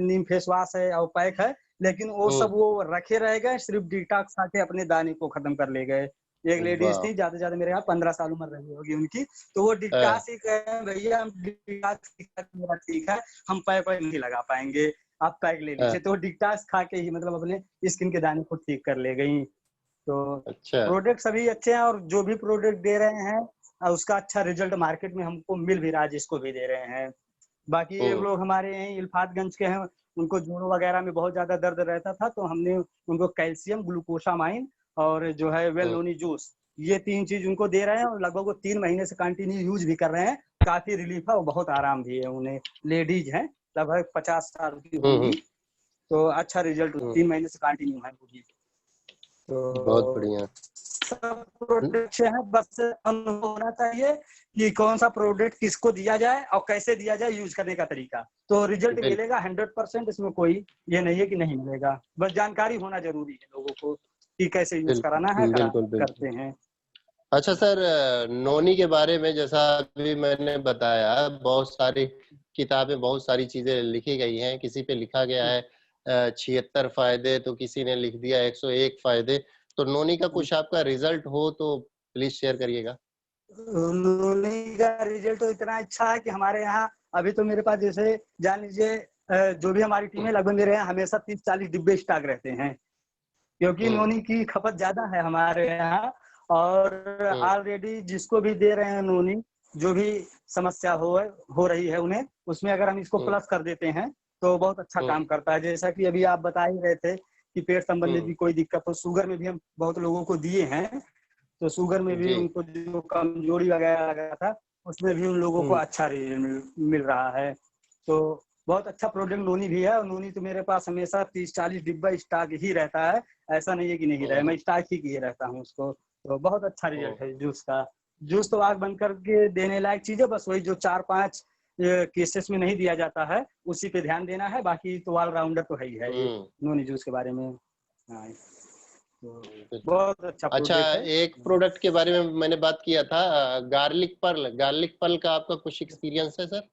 नीम फेस वॉश है और पैक है, लेकिन वो सब वो रखे रह गए, सिर्फ डिटॉक्स आके अपने दाने को खत्म कर ले गए। एक लेडीज वाह। थी, ज्यादा से ज्यादा मेरे यहाँ 15 साल उम्र रही होगी उनकी, तो वो डिटॉक्स ही कहे, भैया हम डिटॉक्स ठीक है, हम पैक नहीं लगा पाएंगे, आप पैक ले लीजिए। तो डिटॉक्स खा के ही मतलब अपने स्किन के दाने को ठीक कर ले गई। तो अच्छा। प्रोडक्ट सभी अच्छे हैं, और जो भी प्रोडक्ट दे रहे हैं उसका अच्छा रिजल्ट मार्केट में हमको मिल भी रहा है, जिसको भी दे रहे हैं। बाकी एक लोग हमारे यहीं इल्फातगंज के हैं, उनको जोड़ों वगैरह में बहुत ज्यादा दर्द रहता था, तो हमने उनको कैल्शियम, ग्लूकोसामाइन और जो है वेलनोनी जूस, ये 3 चीज उनको दे रहे हैं और लगभग वो 3 महीने से कंटिन्यू यूज भी कर रहे हैं। काफी रिलीफ है और बहुत आराम भी है उन्हें। लेडीज हैं, लगभग 50 साल की होंगी, तो अच्छा रिजल्ट 3 महीने से कंटिन्यू है वो भी। तो बहुत बढ़िया। सब प्रोडक्ट है, बस अनुभव होना चाहिए कि कौन सा प्रोडक्ट किसको दिया जाए और कैसे दिया जाए, यूज करने का तरीका, तो रिजल्ट मिलेगा 100%। इसमें कोई ये नहीं है कि नहीं मिलेगा, बस जानकारी होना जरूरी है लोगों को कि कैसे यूज कराना है, करते हैं। अच्छा सर, नोनी के बारे में जैसा अभी मैंने बताया, बहुत सारी किताबें, बहुत सारी चीजें लिखी गई हैं। किसी पे लिखा गया है 76 फायदे, तो किसी ने लिख दिया 101 फायदे। तो नोनी का कुछ आपका रिजल्ट हो तो प्लीज शेयर करिएगा। नोनी का रिजल्ट तो इतना अच्छा है कि हमारे यहाँ अभी तो मेरे पास, जैसे जान लीजिए जो भी हमारी टीमें लगभग मेरे यहाँ हमेशा 30-40 डिब्बे स्टॉक रहते हैं, क्योंकि नोनी की खपत ज्यादा है हमारे यहाँ। और ऑलरेडी जिसको भी दे रहे हैं नोनी, जो भी समस्या हो रही है उन्हें, उसमें अगर हम इसको प्लस कर देते हैं तो बहुत अच्छा काम करता है। जैसा कि अभी आप बता ही रहे थे कि पेट संबंधी भी कोई दिक्कत हो, शुगर में भी हम बहुत लोगों को दिए हैं, तो शुगर में भी उनको जो कमजोरी वगैरह लगा था, उसमें भी उन लोगों को अच्छा रिजल्ट मिल रहा है। तो बहुत अच्छा प्रोडक्ट नोनी भी है, और नोनी तो मेरे पास हमेशा 30-40 डिब्बा स्टॉक ही रहता है, ऐसा नहीं है कि नहीं रहे, मैं स्टॉक ही किए रहता हूँ उसको। तो बहुत अच्छा रिजल्ट है जूस का। जूस तो आग बंद करके देने लायक चीज है, बस वही जो 4-5 केसेस में नहीं दिया जाता है, उसी पे ध्यान देना है, बाकी तो ऑलराउंडर तो है ही है ये नोनी जूस के बारे में। हाँ, तो बहुत अच्छा प्रोडक्ट है। एक प्रोडक्ट के बारे में मैंने बात किया था, गार्लिक पर्ल का आपका कुछ एक्सपीरियंस है सर?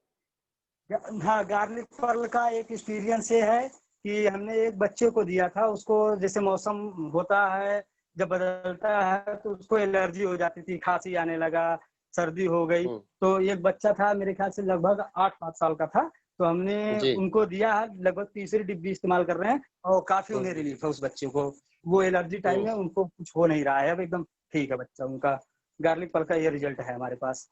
हाँ, गार्लिक पर्ल का एक एक्सपीरियंस ये है कि हमने एक बच्चे को दिया था, उसको जैसे मौसम होता है जब बदलता है तो उसको एलर्जी हो जाती थी, खांसी आने लगा, सर्दी हो गई। तो एक बच्चा था, मेरे ख्याल से लगभग 8-5 साल का था, तो हमने उनको दिया है, लगभग 3री डिब्बी इस्तेमाल कर रहे हैं और काफी उन्हें रिलीफ है उस बच्चे को। वो एलर्जी टाइम में उनको कुछ हो नहीं रहा है, अब एकदम ठीक है बच्चा उनका। गार्लिक पर्ल का ये रिजल्ट है हमारे पास।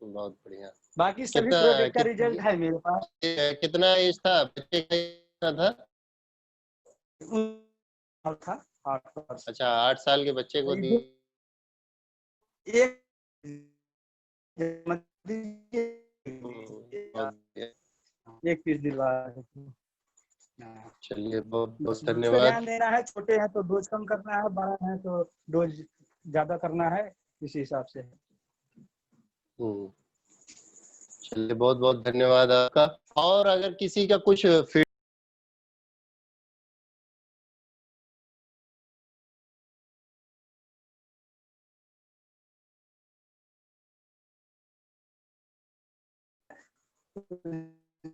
बहुत बढ़िया। बाकी सभी प्रोडक्ट का रिजल्ट है मेरे पास। कितना एज था बच्चे का? था 8 साल। अच्छा, 8 साल के बच्चे को दी। एक पीस दिलवा। चलिए, बहुत बहुत धन्यवाद। ध्यान देना है, छोटे हैं तो डोज कम करना है, बड़ा है तो डोज ज्यादा करना है, इसी हिसाब से। चलिए, बहुत बहुत धन्यवाद आपका। और अगर किसी का कुछ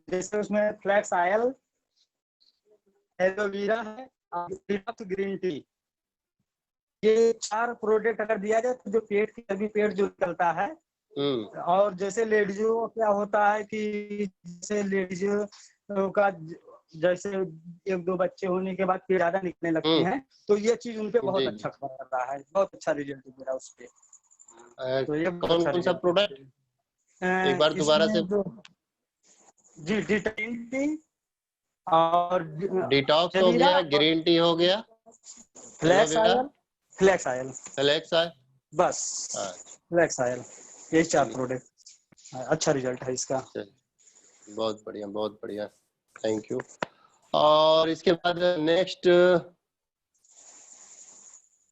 जैसे उसमें फ्लैक्स ऑयल, एलोवेरा है, ग्रीन टी, ये 4 प्रोडक्ट अगर दिया जाए तो जो पेट की सभी पेट जो निकलता है। और जैसे लेडीजों को क्या होता है कि जैसे लेडीजों का जैसे 1-2 बच्चे होने के बाद पेट ज्यादा निकलने लगती हैं, तो ये चीज उनपे बहुत अच्छा कर रहा है, बहुत अच्छा रिजल्ट मेरा उस पे। तो ये कौन सा प्रोडक्ट एक बार दोबारा से? जी, ग्रीन टी और डिटॉक्स हो गया, ग्रीन टी हो गया, फ्लैक्स ऑयल बस, फ्लैक्स ऑयल, ये 4 प्रोडक्ट। अच्छा रिजल्ट है इसका। बहुत बढ़िया, बहुत बढ़िया, थैंक यू। और इसके बाद नेक्स्ट,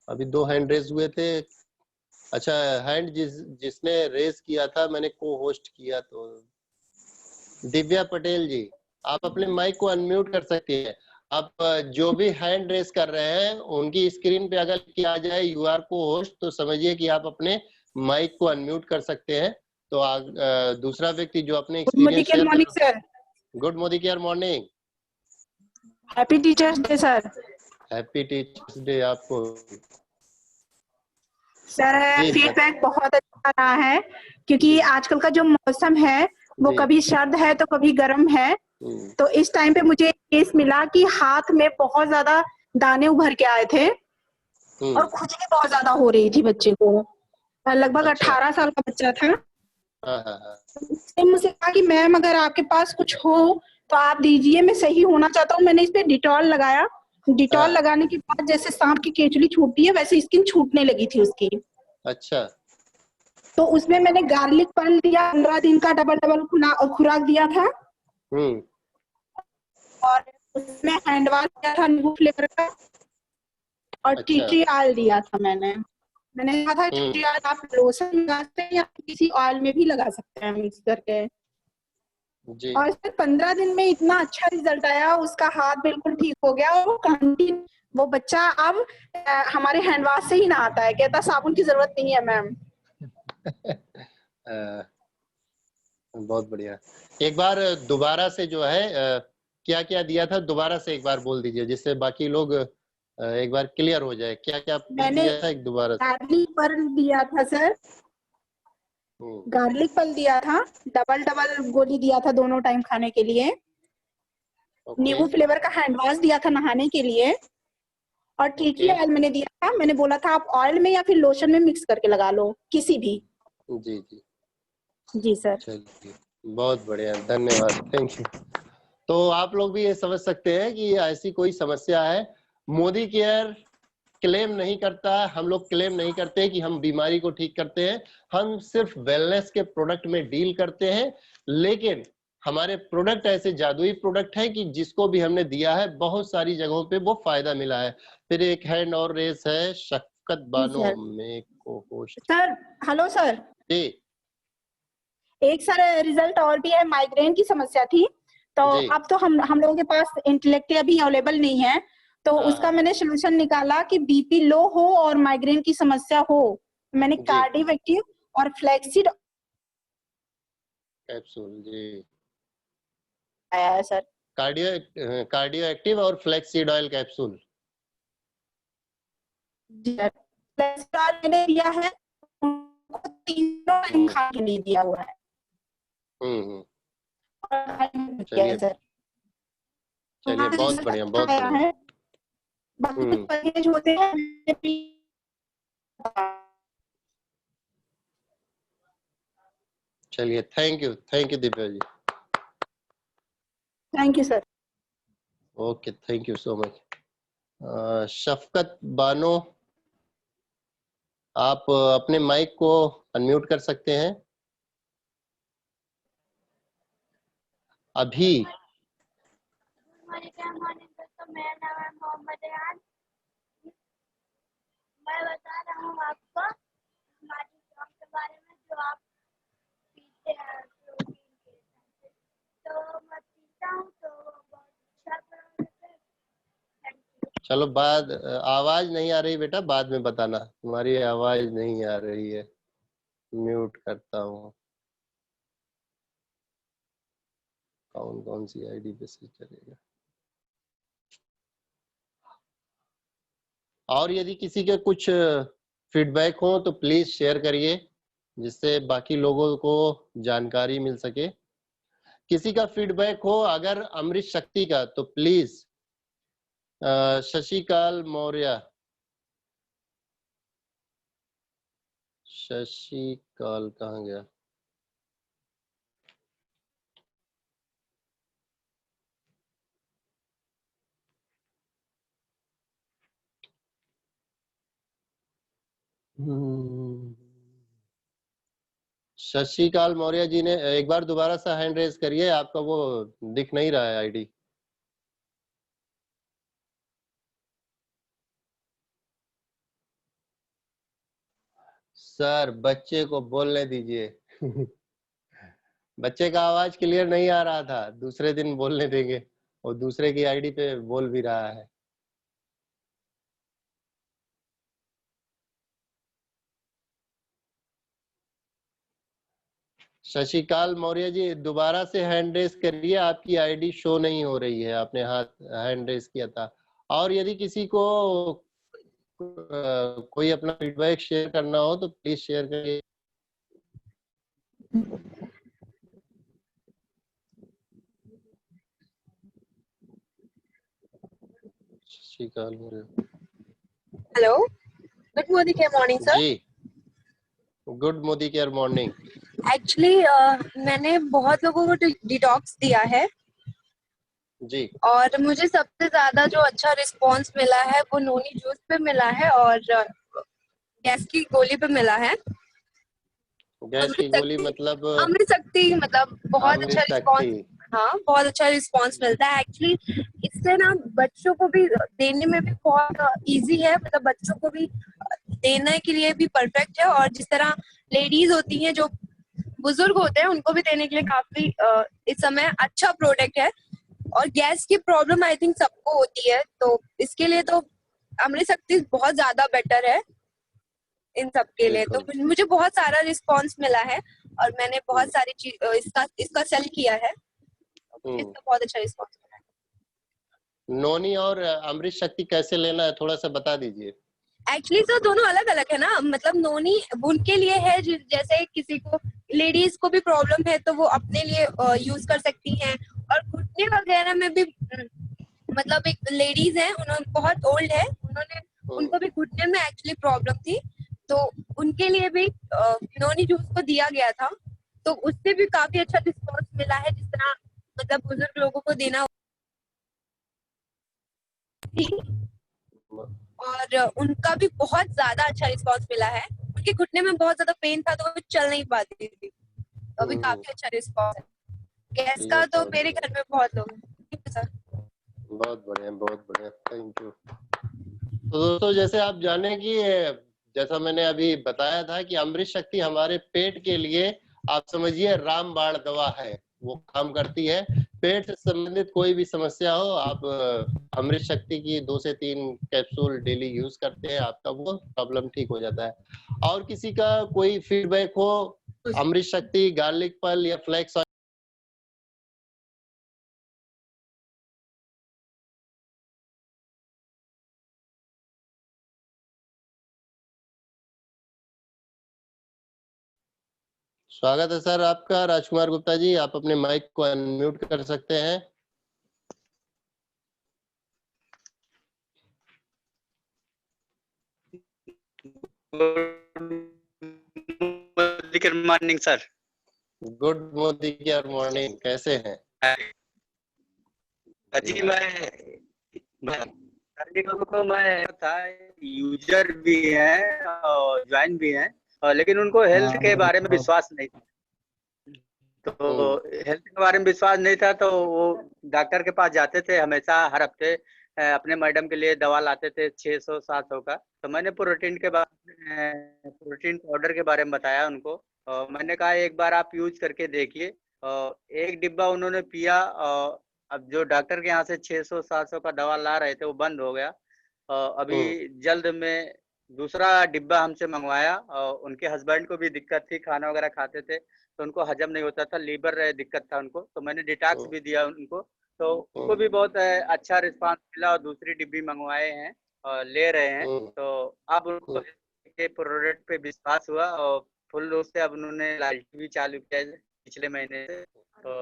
अभी 2 हैंड रेज हुए थे। अच्छा, हैंड जिसने रेज किया था, मैंने को होस्ट किया, तो दिव्या पटेल जी, आप अपने माइक को अनम्यूट कर सकती हैं। आप जो भी हैंड रेज कर रहे हैं उनकी स्क्रीन पे अगर किया जाए यू आर को होस्ट, तो समझिए कि आप अपने माइक को अनम्यूट कर सकते हैं। तो दूसरा व्यक्ति जो अपने एक्सपीरियंस शेयर कर रहा है। Good morning, happy teachers day sir. Happy teachers day आपको सर। फीडबैक बहुत अच्छा रहा है, क्योंकि आजकल का जो मौसम है वो कभी सर्द है तो कभी गर्म है। तो इस टाइम पे मुझे केस मिला कि हाथ में बहुत ज्यादा दाने उभर के आए थे और खुजली बहुत ज्यादा हो रही थी बच्चे को। लगभग अच्छा। 18 साल का बच्चा था। हाँ हाँ हाँ। उसने मुझसे कहा कि मैम अगर आपके पास कुछ हो तो आप दीजिए, मैं सही होना चाहता हूँ। मैंने इस पे डिटॉल लगाया। डिटॉल हाँ। लगाने के बाद जैसे सांप की केचुली छूटती है वैसे स्किन छूटने लगी थी उसकी। अच्छा। तो उसमें मैंने गार्लिक पर्ल दिया, 15 दिन का डबल खुराक दिया था। और उसमें हैंड वॉश दिया था नींबू फ्लेवर का, और टी अच्छा। ट्री ऑयल दिया था। मैंने कहा था टी ट्री ऑयल आप लोशन लगा सकते हैं या किसी ऑयल में भी लगा सकते हैं मिक्स करके। जी। और सर 15 दिन में इतना अच्छा रिजल्ट आया, उसका हाथ बिल्कुल ठीक हो गया। और वो बच्चा अब हमारे हैंड वॉश से ही नहाता है, कहता साबुन की जरूरत नहीं है मैम। बहुत बढ़िया। एक बार दोबारा से जो है क्या क्या दिया था, दोबारा से एक बार बोल दीजिए जिससे बाकी लोग एक बार क्लियर हो जाए। क्या क्या मैंने दिया था एक दोबारा से? गार्लिक पर्ल दिया था सर, गार्लिक पर्ल दिया था, डबल गोली दिया था दोनों टाइम खाने के लिए। नींबू फ्लेवर का हैंड वॉश दिया था नहाने के लिए। और टी ट्री ऑयल मैंने दिया था। मैंने बोला था आप ऑयल में या फिर लोशन में मिक्स करके लगा लो, किसी भी। जी जी जी सर। चलिए, बहुत बढ़िया, धन्यवाद, थैंक यू। तो आप लोग भी ये समझ सकते हैं कि ऐसी कोई समस्या है। मोदी केयर क्लेम नहीं करता, हम लोग क्लेम नहीं करते कि हम बीमारी को ठीक करते हैं। हम सिर्फ वेलनेस के प्रोडक्ट में डील करते हैं, लेकिन हमारे प्रोडक्ट ऐसे जादुई प्रोडक्ट है कि जिसको भी हमने दिया है बहुत सारी जगहों पे वो फायदा मिला है। फिर एक हैंड और रेस है, शफकत बानो में को होस्ट। सर हेलो सर जी। एक सर रिजल्ट और भी है। माइग्रेन की समस्या थी, तो अब तो हम लोगों के पास इंटेलेक्ट अभी अवेलेबल नहीं है, तो उसका मैंने सोल्यूशन निकाला कि बीपी लो हो और माइग्रेन की समस्या हो, मैंने कार्डियोएक्टिव और फ्लैक्सीड कैप्सूल जी आया है सर। कार्डियो एक्टिव और फ्लैक्सीड ऑयल कैप्सूल। जी सर, फ्लैक्सीड ऑयल मैंने दिया है, तीनों टाइम खा के नहीं दिया हुआ है। चलिए सर चलिए, बहुत बढ़िया, बहुत बढ़िया। है। बाकी कुछ परहेज होते हैं। चलिए, thank you Divya ji. Thank you sir. Okay, thank you so much. Shafqat Bano, आप अपने माइक को अनम्यूट कर सकते हैं अभी। मेरा नाम है मोहम्मद रेहान। मैं बता रहा हूँ आपको हमारी जॉब के बारे में, जो आप पीते हैं प्रोटीन के हिसाब से। तो मैं पीता हूँ तो बहुत अच्छा प्रोडक्ट है। चलो, बाद आवाज नहीं आ रही बेटा, बाद में बताना, तुम्हारी आवाज नहीं आ रही है। म्यूट करता हूँ। कौन कौन सी आईडी पे से चलेगा? और यदि किसी के कुछ फीडबैक हो तो प्लीज शेयर करिए, जिससे बाकी लोगों को जानकारी मिल सके। किसी का फीडबैक हो अगर अमृत शक्ति का, तो प्लीज शशिकाल मौर्य, शशिकाल कहाँ गया? शशिकाल मौर्य जी ने एक बार दोबारा सा हैंड रेज करिए, आपका वो दिख नहीं रहा है आईडी। सर बच्चे को बोलने दीजिए। बच्चे का आवाज क्लियर नहीं आ रहा था, दूसरे दिन बोलने देंगे, और दूसरे की आईडी पे बोल भी रहा है। शशिकाल मौर्य जी दोबारा से हैंड रेस करिए, आपकी आईडी शो नहीं हो रही है, आपने हाथ हैंड रेस किया था। और यदि किसी को कोई अपना फीडबैक शेयर करना हो तो प्लीज शेयर करिए। Shashikal Maurya hello, good morning sir. जी good Modi care morning. Actually मैंने बहुत लोगों को डिटॉक्स दिया है जी। और मुझे सबसे ज्यादा जो अच्छा रिस्पांस मिला है वो नोनी जूस पे मिला है और गैस की गोली पे मिला है। गैस की गोली मतलब अमृत शक्ति, मतलब बहुत अमृत अच्छा रिस्पांस। शक्ति। हाँ, बहुत अच्छा रिस्पांस मिलता है एक्चुअली। इससे ना बच्चों को भी देने में भी बहुत इजी है, मतलब बच्चों को भी देने के लिए भी परफेक्ट है, और जिस तरह लेडीज होती हैं जो बुजुर्ग होते हैं उनको भी देने के लिए काफी इस समय अच्छा प्रोडक्ट है। और गैस की प्रॉब्लम आई थिंक सबको होती है, तो इसके लिए तो अमृत शक्ति बहुत ज्यादा बेटर है इन सब के लिए। तो बिल्कुल। मुझे बहुत सारा रिस्पांस मिला है और मैंने बहुत सारी चीज इसका सेल किया है, इसका बहुत अच्छा रिस्पांस मिला है। नोनी और अमृत शक्ति कैसे लेना है थोड़ा सा बता दीजिए। एक्चुअली तो दोनों अलग अलग है ना, मतलब नोनी उनके लिए है जैसे किसी को लेडीज को भी प्रॉब्लम है तो वो अपने लिए यूज कर सकती हैं, और घुटने वगैरह में भी मतलब एक लेडीज है, उन्होंने बहुत ओल्ड है, उनको भी घुटने में एक्चुअली प्रॉब्लम थी, तो उनके लिए भी नोनी जूस को दिया गया था, तो उससे भी काफी अच्छा रिस्पॉन्स मिला है। जिस तरह मतलब बुजुर्ग लोगों को देना और उनका भी बहुत ज्यादा अच्छा रिस्पांस मिला है। उनके घुटने में बहुत ज्यादा पेन था तो वो चल नहीं पाती थी, तो अभी काफी अच्छा रिस्पांस है। गैस का तो मेरे घर में बहुत लोग हैं। बहुत बढ़िया, बहुत बढ़िया, थैंक यू। तो दोस्तों जैसे आप जाने कि जैसा मैंने अभी बताया था कि अमृत शक्ति हमारे पेट के लिए आप समझिए रामबाण दवा है, वो काम करती है। पेट से संबंधित कोई भी समस्या हो, आप अमृत शक्ति की 2 से 3 कैप्सूल डेली यूज करते हैं, आपका वो प्रॉब्लम ठीक हो जाता है। और किसी का कोई फीडबैक हो अमृत शक्ति, गार्लिक पल या फ्लैक्स स्वागत है सर आपका। राजकुमार गुप्ता जी, आप अपने माइक को अनम्यूट कर सकते हैं। Good morning sir. Good Modi care morning, कैसे हैं? जी मैं था यूजर भी है और ज्वाइन भी है, लेकिन उनको हेल्थ के बारे में विश्वास नहीं था। तो हेल्थ के बारे में विश्वास नहीं था तो वो डॉक्टर के पास जाते थे हमेशा, हर हफ्ते अपने मैडम के लिए दवा लाते थे 600-700 का। तो मैंने प्रोटीन पाउडर के बारे में बताया उनको, और मैंने कहा एक बार आप यूज करके देखिए। एक डिब्बा उन्होंने पिया, अब जो डॉक्टर के यहाँ से 600-700 का दवा ला रहे थे वो बंद हो गया। अभी जल्द में दूसरा डिब्बा हमसे मंगवाया, और उनके हस्बैंड को भी दिक्कत थी, खाना वगैरह खाते थे तो उनको हजम नहीं होता था, लीवर दिक्कत था उनको, तो मैंने डिटॉक्स भी दिया उनको, तो उनको भी बहुत अच्छा रिस्पांस मिला और दूसरी डिब्बी मंगवाए हैं और ले रहे हैं। तो अब उनको के प्रोडक्ट पे विश्वास हुआ और फुल रूप से अब उन्होंने लॉयल्टी भी चालू किया है पिछले महीने से। तो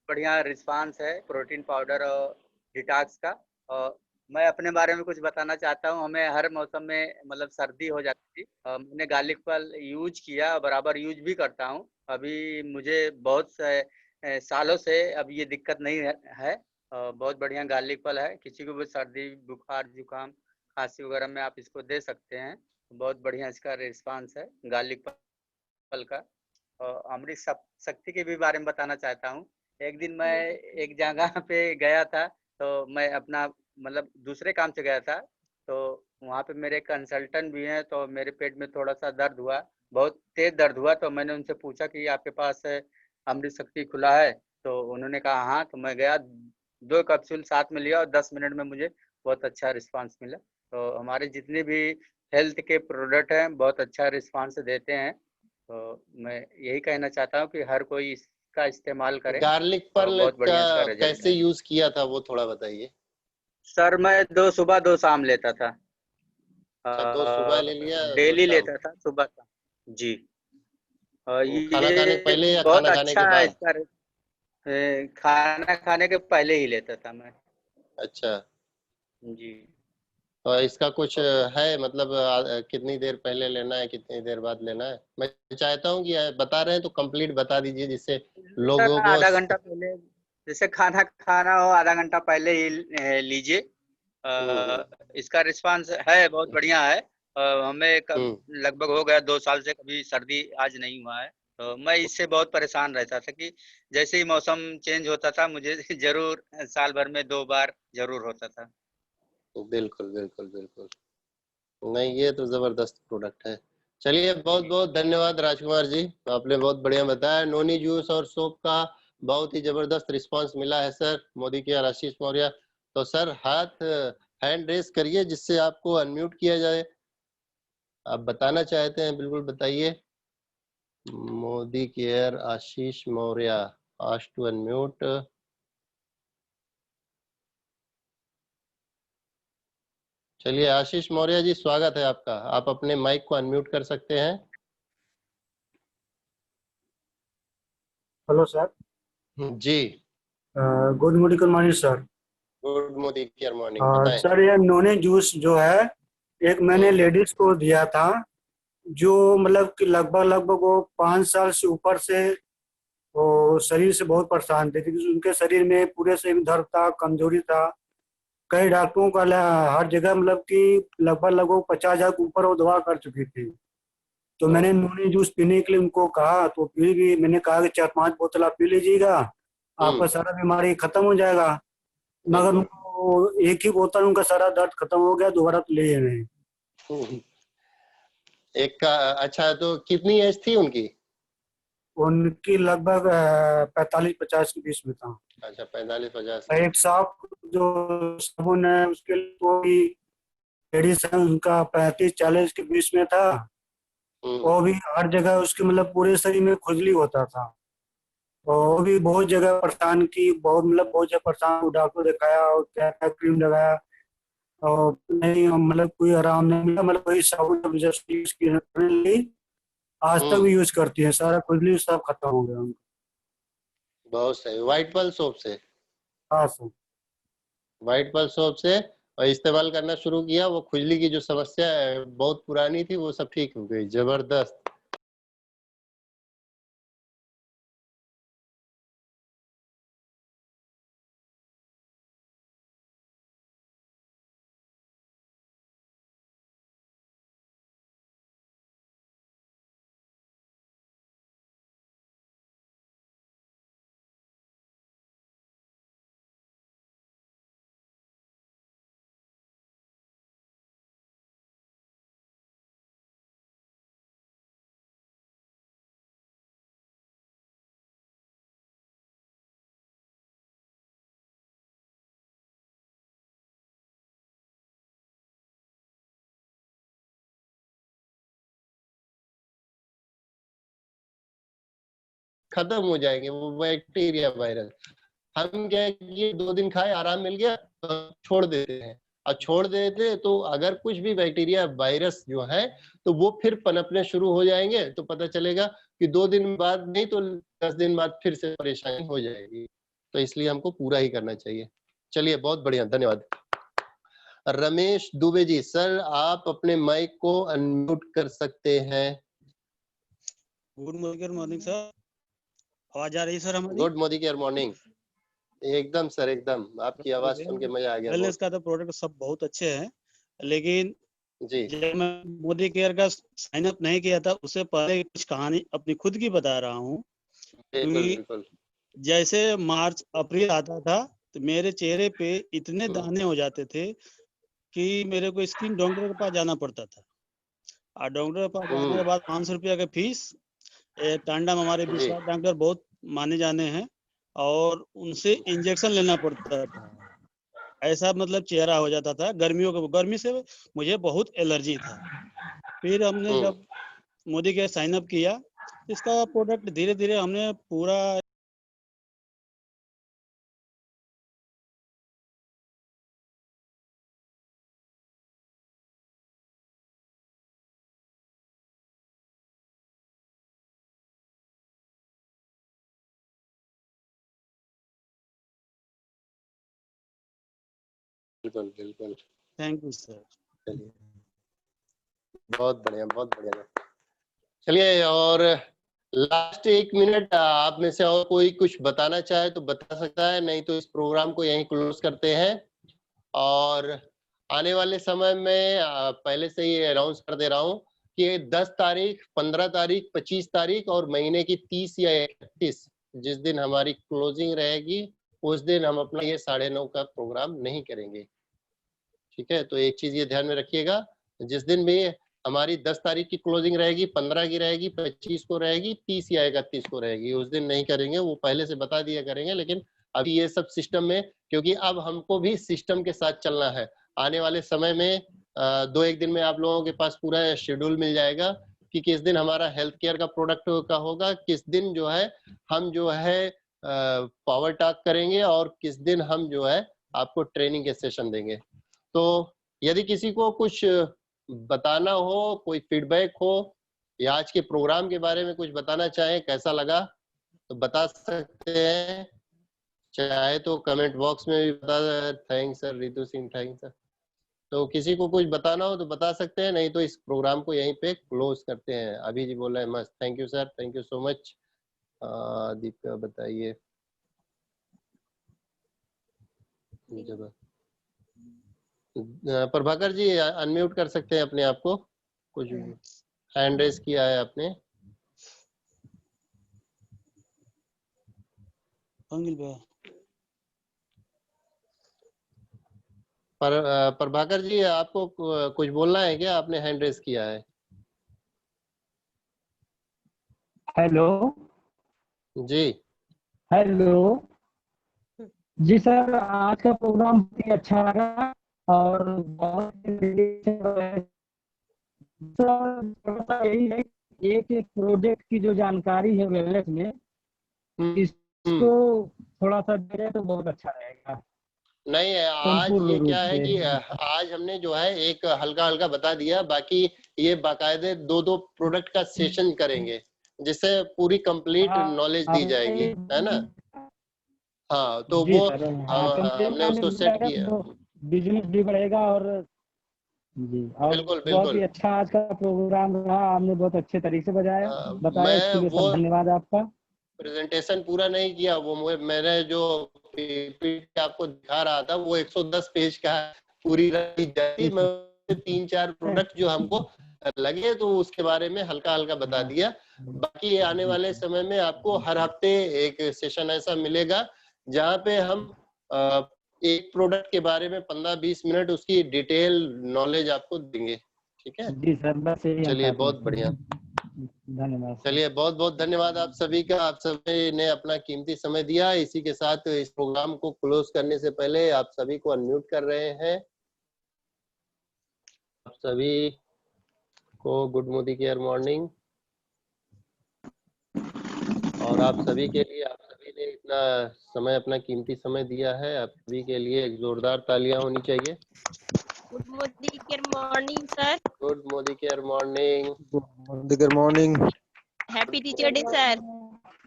बढ़िया रिस्पांस है प्रोटीन पाउडर और डिटॉक्स का। और मैं अपने बारे में कुछ बताना चाहता हूँ। हमें हर मौसम में मतलब सर्दी हो जाती थी, मैंने गार्लिक पल यूज किया, बराबर यूज भी करता हूँ। अभी मुझे बहुत सालों से अब ये दिक्कत नहीं है। बहुत बढ़िया गार्लिक पल है, किसी को भी सर्दी बुखार जुकाम खांसी वगैरह में आप इसको दे सकते हैं। बहुत बढ़िया इसका रिस्पांस है गार्लिक पल का। और अमृत शक्ति के भी बारे में बताना चाहता हूँ। एक दिन मैं एक जगह पे गया था, तो मैं अपना मतलब दूसरे काम से गया था, तो वहाँ पे मेरे कंसल्टेंट भी हैं, तो मेरे पेट में थोड़ा सा दर्द हुआ, बहुत तेज दर्द हुआ। तो मैंने उनसे पूछा कि आपके पास अमृत शक्ति खुला है? तो उन्होंने कहा हाँ। तो मैं गया, 2 कैप्सूल साथ में लिया और 10 मिनट में मुझे बहुत अच्छा रिस्पांस मिला। तो हमारे जितने भी हेल्थ के प्रोडक्ट हैं बहुत अच्छा रिस्पांस देते हैं। तो मैं यही कहना चाहता हूँ कि हर कोई इसका इस्तेमाल करे। गार्लिक पर्ल बहुत बढ़िया इसका का रिजल्ट कैसे है। यूज किया था वो थोड़ा बताइए। सर मैं 2 सुबह 2 शाम लेता था। अच्छा, 2 सुबह ले लिया, 2 डेली शाम। लेता था सुबह शाम जी। खाना खाने के ये पहले या बहुत खाना खाने के अच्छा बाद? इसका खाना खाने के पहले ही लेता था मैं अच्छा जी। और इसका कुछ है मतलब कितनी देर पहले लेना है, कितनी देर बाद लेना है? मैं चाहता हूँ कि बता रहे हैं तो कंप्लीट बता दीजिए, जिससे लोगों को आधा घंटा पहले, जैसे खाना खाना हो आधा घंटा पहले ही लीजिए। इसका रिस्पांस है बहुत बढ़िया है। हमें लगभग हो गया 2 साल से कभी सर्दी आज नहीं हुआ है। तो मैं इससे बहुत परेशान रहता था कि जैसे ही मौसम चेंज होता था मुझे जरूर साल भर में 2 बार जरूर होता था। बिल्कुल बिल्कुल बिल्कुल। नहीं, ये तो जबरदस्त प्रोडक्ट है। चलिए, बहुत बहुत धन्यवाद राजकुमार जी, आपने बहुत बढ़िया बताया। नोनी जूस और सोप का बहुत ही जबरदस्त रिस्पांस मिला है सर, मोदी के और आशीष मौर्य। तो सर हाथ हैंड रेस करिए जिससे आपको अनम्यूट किया जाए। आप बताना चाहते हैं, बिल्कुल बताइए। Modicare Ashish Maurya, ask to unmute. चलिए आशीष मौर्य जी, स्वागत है आपका, आप अपने माइक को अनम्यूट कर सकते हैं। Hello sir. जी, good morning sir. Good Modi care morning, बताएं। सर ये नोने जूस जो है, एक मैंने लेडीज को दिया था, जो मतलब कि लगभग लगभग वो 5 साल से ऊपर से वो शरीर से बहुत परेशान थे, क्योंकि उनके शरीर में पूरे से दर्द था, कमजोरी था। कई डॉक्टरों का हर जगह मतलब कि लगभग लगभग 50,000 के ऊपर वो दवा कर चुकी थी। तो मैंने नोनी जूस पीने के लिए उनको कहा, तो फिर भी मैंने कहा कि 4-5 बोतल आप पी लीजिएगा, आपका सारा बीमारी खत्म हो जाएगा। मगर उनको एक ही बोतल उनका सारा दर्द खत्म हो गया, दोबारा तो ले नहीं। एक का अच्छा, तो कितनी एज थी उनकी? उनकी लगभग 45-50 के बीच में था। अच्छा, 45-50। एक साफ जो साबुन है उसके लिए वो भी लेडीज है, उनका 35-40 के बीच में था। वो भी हर जगह उसके मतलब पूरे शरीर में खुजली होता था, और वो भी बहुत जगह परेशान की, बहुत मतलब बहुत जगह परेशान, डॉक्टर दिखाया और क्या क्या क्रीम लगाया, और नहीं मतलब कोई आराम नहीं मिला। मतलब वही साबुन जस्ट यूज की, आज तक भी यूज करती है, सारा खुजली सब खत्म हो गया उनका। बहुत सही। व्हाइट पर्ल सोप से? हाँ सर। व्हाइट पर्ल सोप से और इस्तेमाल करना शुरू किया, वो खुजली की जो समस्या है बहुत पुरानी थी, वो सब ठीक हो गई। जबरदस्त। खत्म हो जाएंगे वो बैक्टीरिया वायरस। हम क्या है कि ये 2 दिन खाए, आराम मिल गया तो छोड़ देते हैं, और छोड़ देते तो अगर कुछ भी बैक्टीरिया वायरस जो है तो वो फिर पनपने शुरू हो जाएंगे, तो पता चलेगा कि 2 दिन बाद नहीं तो 10 दिन बाद फिर से परेशानी हो जाएगी। तो इसलिए हमको पूरा ही करना चाहिए। चलिए, बहुत बढ़िया, धन्यवाद। रमेश दुबे जी, सर आप अपने माइक को अनम्यूट कर सकते हैं। गुड मॉर्निंग सर, आवाज आ रही है सर हमारी? Good Modi care morning. एकदम सर, एकदम आपकी आवाज सुन के मजा आ गया। वेलनेस का तो प्रोडक्ट सब बहुत अच्छे हैं, लेकिन जी, जब मैं मोदी केयर का साइन अप नहीं किया था, उससे पहले कुछ कहानी अपनी खुद की बता रहा हूँ। बिल्कुल क्योंकि बिल्कुल। जैसे मार्च अप्रैल आता था तो मेरे चेहरे पे इतने दाने हो जाते थे कि मेरे को स्किन डॉक्टर के पास जाना पड़ता था। और डॉक्टर के पास जाने के बाद 500 रुपया का फीस। टांडा में हमारे जी, विश्वास डॉक्टर बहुत माने जाने हैं, और उनसे इंजेक्शन लेना पड़ता था। ऐसा मतलब चेहरा हो जाता था। गर्मी से मुझे बहुत एलर्जी था। फिर हमने जब मोदी के साइन अप किया, इसका प्रोडक्ट धीरे धीरे हमने पूरा बिल्कुल बिल्कुल। Thank you sir. चलिए बहुत बढ़िया, बहुत बढ़िया। चलिए, और लास्ट 1 मिनट आप में से और कोई कुछ बताना चाहे तो बता सकता है, नहीं तो इस प्रोग्राम को यहीं क्लोज करते हैं। और आने वाले समय में पहले से ही अनाउंस कर दे रहा हूँ कि 10 तारीख, 15 तारीख, 25 तारीख और महीने की 30 या 31 जिस दिन हमारी क्लोजिंग रहेगी उस दिन हम अपना ये 9:30 का प्रोग्राम नहीं करेंगे। ठीक है, तो एक चीज ये ध्यान में रखिएगा, जिस दिन भी हमारी 10 तारीख की क्लोजिंग रहेगी, 15 की रहेगी, 25 को रहेगी, 30 या 31 को रहेगी, उस दिन नहीं करेंगे, वो पहले से बता दिया करेंगे। लेकिन अभी ये सब सिस्टम में, क्योंकि अब हमको भी सिस्टम के साथ चलना है। आने वाले समय में 2-1 दिन में आप लोगों के पास पूरा शेड्यूल मिल जाएगा कि किस दिन हमारा हेल्थ केयर का प्रोडक्ट का होगा, किस दिन जो है हम जो है पावर टॉक करेंगे और किस दिन हम जो है आपको ट्रेनिंग के सेशन देंगे। तो यदि किसी को कुछ बताना हो, कोई फीडबैक हो या आज के प्रोग्राम के बारे में कुछ बताना चाहें, कैसा लगा तो बता सकते हैं, चाहे तो कमेंट बॉक्स में भी बता। Thanks sir, Ritu Singh, thanks sir. तो किसी को कुछ बताना हो तो बता सकते हैं, नहीं तो इस प्रोग्राम को यहीं पे क्लोज करते हैं। अभी जी बोल रहे हैं मस्त, thank you sir, thank you so much. Deepika बताइए। प्रभाकर जी अनम्यूट कर सकते हैं अपने आप को, कुछ हैंड रेस किया है आपने। प्रभाकर जी आपको कुछ बोलना है क्या? आपने हैंड रेस किया है। हेलो जी। हेलो जी सर, आज का प्रोग्राम बहुत ही अच्छा लगा और बहुत सर यही है, एक प्रोजेक्ट की जो जानकारी है वेलनेस में, इसको थोड़ा सा दे तो बहुत अच्छा रहेगा। नहीं, आज ये क्या है कि आज हमने जो है एक हल्का हल्का बता दिया, बाकी ये बाकायदे 2-2 प्रोडक्ट का सेशन करेंगे जिससे पूरी कंप्लीट नॉलेज दी जाएगी, है ना। हाँ, तो वो हमने उसको सेट किया, बिजनेस भी बढ़ेगा। और जी, और बिल्कुल बहुत ही अच्छा आज का प्रोग्राम रहा, आपने बहुत अच्छे तरीके से बताया, इसके लिए सब धन्यवाद आपका। प्रेजेंटेशन पूरा नहीं किया, वो मैंने जो पीपीटी आपको दिखा रहा था वो 110 पेज का पूरी जाती, मैं 3-4 प्रोडक्ट जो हमको लगे तो उसके बारे में हल्का हल्का बता दिया। बाकी आने वाले समय में आपको हर हफ्ते एक सेशन ऐसा मिलेगा जहाँ पे हम एक प्रोडक्ट के बारे में 15-20 मिनट उसकी डिटेल नॉलेज आपको देंगे। ठीक है जी सर, बस चलिए बहुत बढ़िया, धन्यवाद। चलिए बहुत बहुत धन्यवाद आप सभी का, आप सभी ने अपना कीमती समय दिया। इसी के साथ इस प्रोग्राम को क्लोज करने से पहले आप सभी को अनम्यूट कर रहे हैं। आप सभी को गुड मोदी केयर मॉर्निंग। और आप सभी के लिए, आप सभी ने इतना समय, अपना कीमती समय दिया है, आप सभी के लिए एक जोरदार तालियां होनी चाहिए। Good Modi care morning sir. Good Modi care morning. Good Modi care morning. Happy teacher day sir.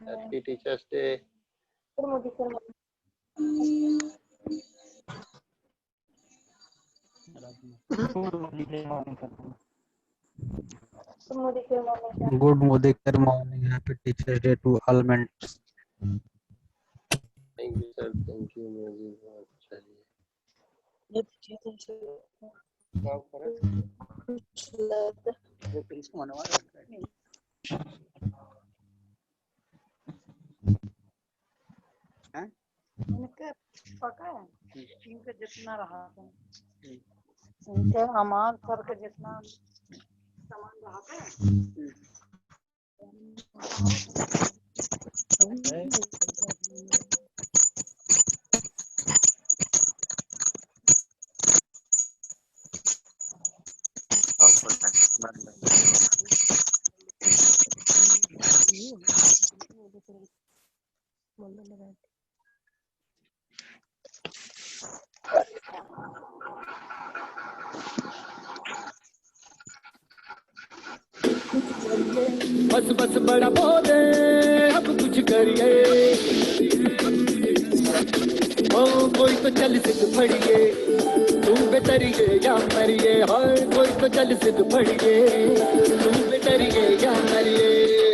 Happy teachers day. Good Modi care good Modi care morning. Happy teachers day to all mentors. Thank you sir, thank you. इनका जितना रहा था, इनका हमार sir के जितना सामान रहा था बस बस बड़ा बोले अब कुछ करिए, ओ कोई तो चल सिद्ध फड़िए, तू तुम बेतरिए या मरिए, हाय कोई तो चल सिद्ध पड़िए, तुम बेतरिए या मरिए।